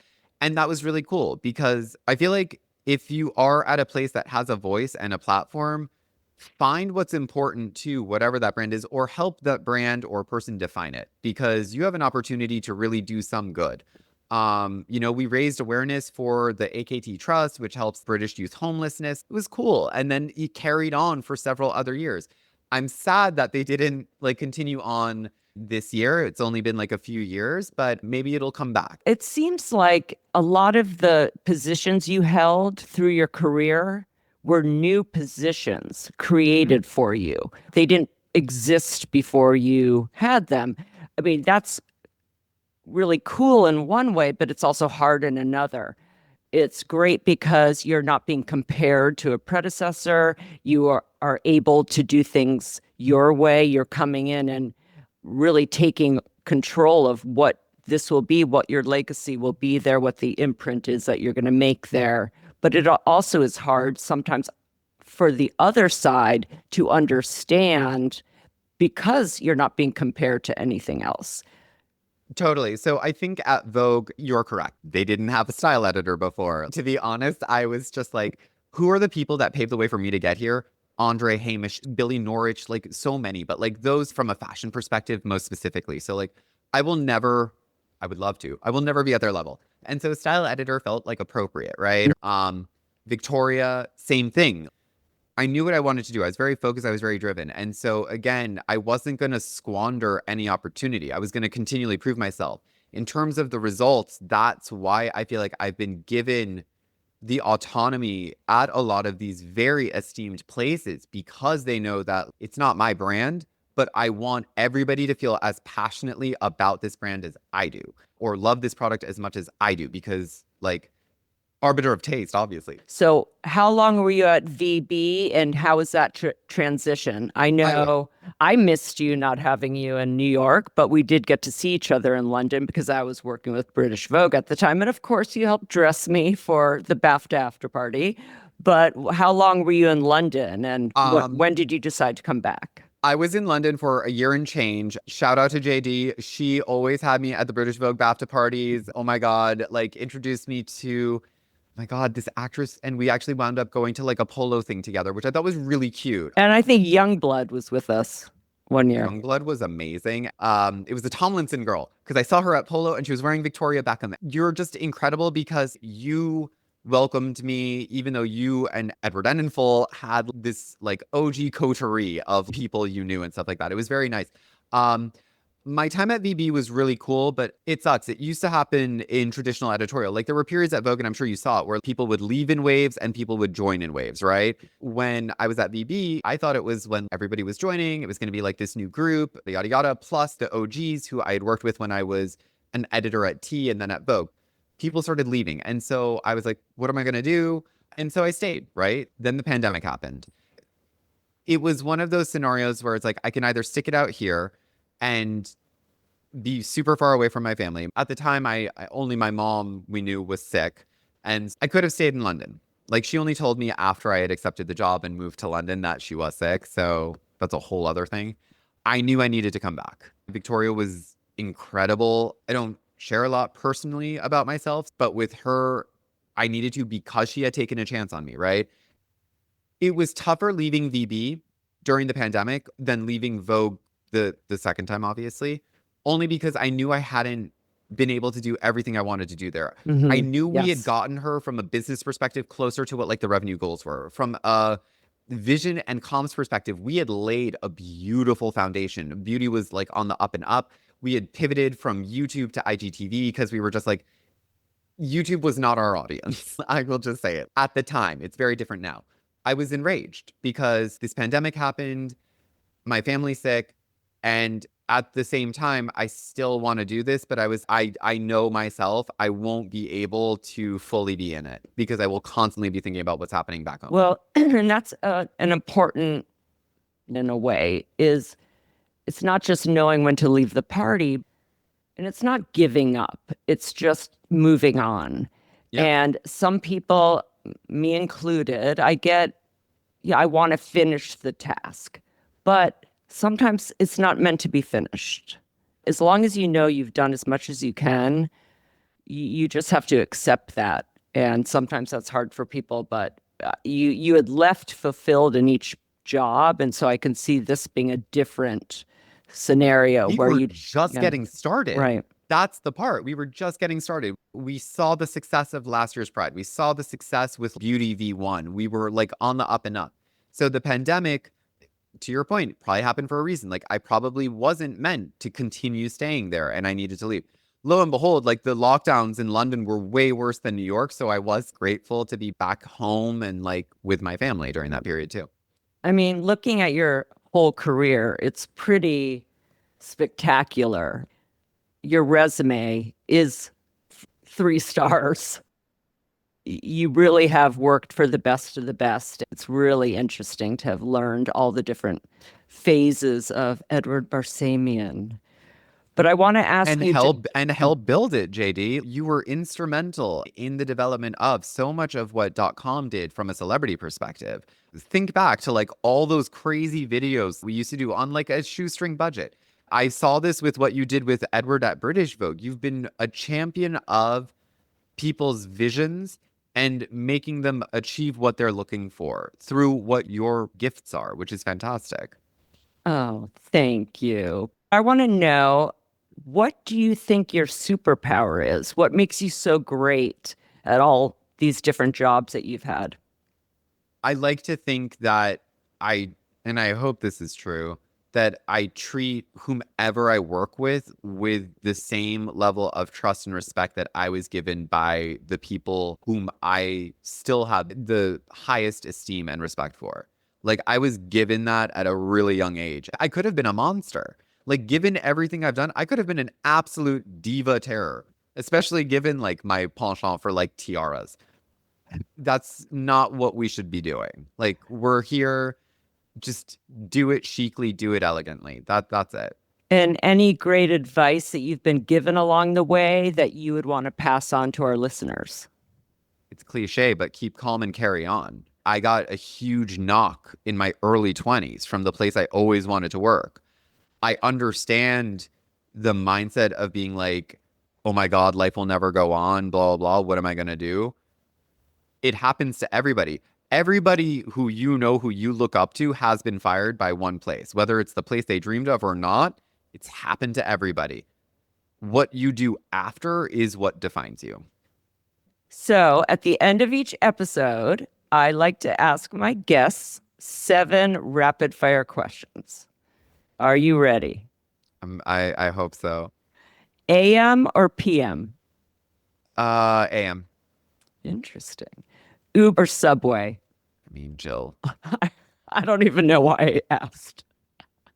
And that was really cool because I feel like if you are at a place that has a voice and a platform, find what's important to whatever that brand is or help that brand or person define it because you have an opportunity to really do some good. You know, we raised awareness for the AKT Trust, which helps British youth homelessness. It was cool. And then it carried on for several other years. I'm sad that they didn't like continue on this year. It's only been like a few years, but maybe it'll come back. It seems like a lot of the positions you held through your career were new positions created for you. They didn't exist before you had them. I mean, that's really cool in one way, but it's also hard in another. It's great because you're not being compared to a predecessor. You are able to do things your way. You're coming in and really taking control of what this will be, what your legacy will be there, what the imprint is that you're going to make there. But it also is hard sometimes for the other side to understand because you're not being compared to anything else. Totally. So I think at Vogue, you're correct. They didn't have a style editor before. To be honest, I was just like, who are the people that paved the way for me to get here? Andre Hamish, Billy Norwich, like so many, but like those from a fashion perspective, most specifically. So like, I would love to, I will never be at their level. And so style editor felt like appropriate, right? Victoria, same thing. I knew what I wanted to do. I was very focused. I was very driven. And so again, I wasn't going to squander any opportunity. I was going to continually prove myself. In terms of the results, that's why I feel like I've been given the autonomy at a lot of these very esteemed places because they know that it's not my brand, but I want everybody to feel as passionately about this brand as I do, or love this product as much as I do, because like arbiter of taste, obviously. So how long were you at VB and how was that transition? I know I missed you not having you in New York, but we did get to see each other in London because I was working with British Vogue at the time. And of course, you helped dress me for the BAFTA after party. But how long were you in London and when did you decide to come back? I was in London for a year and change. Shout out to JD. She always had me at the British Vogue BAFTA parties. Oh my God, like introduced me to my God, this actress, and we actually wound up going to like a polo thing together, which I thought was really cute. And I think Youngblood was with us one year. Youngblood was amazing. It was the Tomlinson girl because I saw her at polo and she was wearing Victoria Beckham. You're just incredible because you welcomed me, even though you and Edward Enninful had this like OG coterie of people you knew and stuff like that. It was very nice. My time at VB was really cool, but it sucks. It used to happen in traditional editorial. Like there were periods at Vogue, and I'm sure you saw it, where people would leave in waves and people would join in waves, right? When I was at VB, I thought it was when everybody was joining. It was going to be like this new group, yada, yada, plus the OGs who I had worked with when I was an editor at T and then at Vogue. People started leaving. And so I was like, what am I going to do? And so I stayed, right? Then the pandemic happened. It was one of those scenarios where it's like, I can either stick it out here and be super far away from my family. At the time, I only my mom we knew was sick, and I could have stayed in London. Like she only told me after I had accepted the job and moved to London that she was sick. So that's a whole other thing. I knew I needed to come back. Victoria was incredible. I don't share a lot personally about myself, but with her, I needed to because she had taken a chance on me, right? It was tougher leaving VB during the pandemic than leaving Vogue the second time, obviously, only because I knew I hadn't been able to do everything I wanted to do there. Mm-hmm. I knew we had gotten her from a business perspective closer to what like the revenue goals were. From a vision and comms perspective, we had laid a beautiful foundation. Beauty was like on the up and up. We had pivoted from YouTube to IGTV because we were just like, YouTube was not our audience. I will just say it. At the time, it's very different now. I was enraged because this pandemic happened, my family's sick, and at the same time, I still want to do this, but I know myself, I won't be able to fully be in it because I will constantly be thinking about what's happening back home. Well, and that's an important, in a way, is it's not just knowing when to leave the party, and it's not giving up. It's just moving on. Yep. And some people, me included, I want to finish the task, but sometimes it's not meant to be finished. As long as you know you've done as much as you can, you just have to accept that. And sometimes that's hard for people, but you had left fulfilled in each job. And so I can see this being a different scenario where you just getting started. Right. That's the part. We were just getting started. We saw the success of last year's Pride. We saw the success with Beauty V1. We were like on the up and up. So the pandemic, to your point, probably happened for a reason. Like I probably wasn't meant to continue staying there and I needed to leave. Lo and behold, like the lockdowns in London were way worse than New York. So I was grateful to be back home and like with my family during that period too. I mean, looking at your whole career, it's pretty spectacular. Your resume is 3 stars. You really have worked for the best of the best. It's really interesting to have learned all the different phases of Edward Barsamian. But I want to ask you and help build it, JD. You were instrumental in the development of so much of what .com did from a celebrity perspective. Think back to like all those crazy videos we used to do on like a shoestring budget. I saw this with what you did with Edward at British Vogue. You've been a champion of people's visions and making them achieve what they're looking for through what your gifts are, which is fantastic. Oh, thank you. I want to know, what do you think your superpower is? What makes you so great at all these different jobs that you've had? I like to think that and I hope this is true, that I treat whomever I work with the same level of trust and respect that I was given by the people whom I still have the highest esteem and respect for. Like, I was given that at a really young age. I could have been a monster. Like, given everything I've done, I could have been an absolute diva terror, especially given like my penchant for like tiaras. That's not what we should be doing. Like, we're here, just do it chicly, do it elegantly. That's it. And any great advice that you've been given along the way that you would want to pass on to our listeners? It's cliche, but keep calm and carry on. I got a huge knock in my early 20s from the place I always wanted to work. I understand the mindset of being like, oh my God, life will never go on, blah, blah, blah. What am I going to do? It happens to everybody. Everybody who you look up to has been fired by one place, whether it's the place they dreamed of or not. It's happened to everybody. What you do after is what defines you. So at the end of each episode, I like to ask my guests 7 rapid fire questions. Are you ready? I hope so. AM or PM? AM. Interesting. Uber, Subway? I mean, Jill. I don't even know why I asked.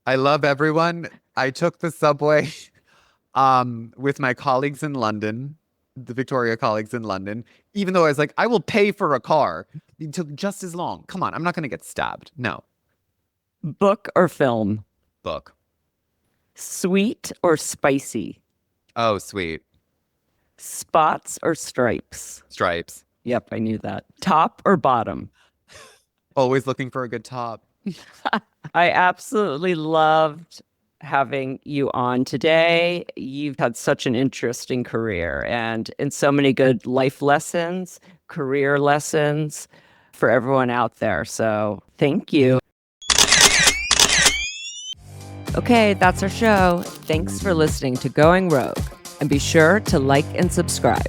I love everyone. I took the subway with my colleagues in London, the Victoria colleagues in London, even though I was like, I will pay for a car. It took just as long. Come on, I'm not going to get stabbed. No. Book or film? Book. Sweet or spicy? Oh, sweet. Spots or stripes? Stripes. Yep, I knew that. Top or bottom? Always looking for a good top. I absolutely loved having you on today. You've had such an interesting career and so many good life lessons, career lessons for everyone out there. So thank you. Okay, that's our show. Thanks for listening to Going Rogue. And be sure to like and subscribe.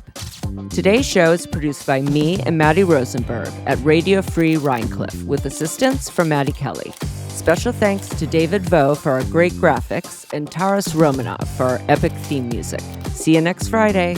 Today's show is produced by me and Maddie Rosenberg at Radio Free Rhinecliff with assistance from Maddie Kelly. Special thanks to David Vo for our great graphics and Taras Romanov for our epic theme music. See you next Friday.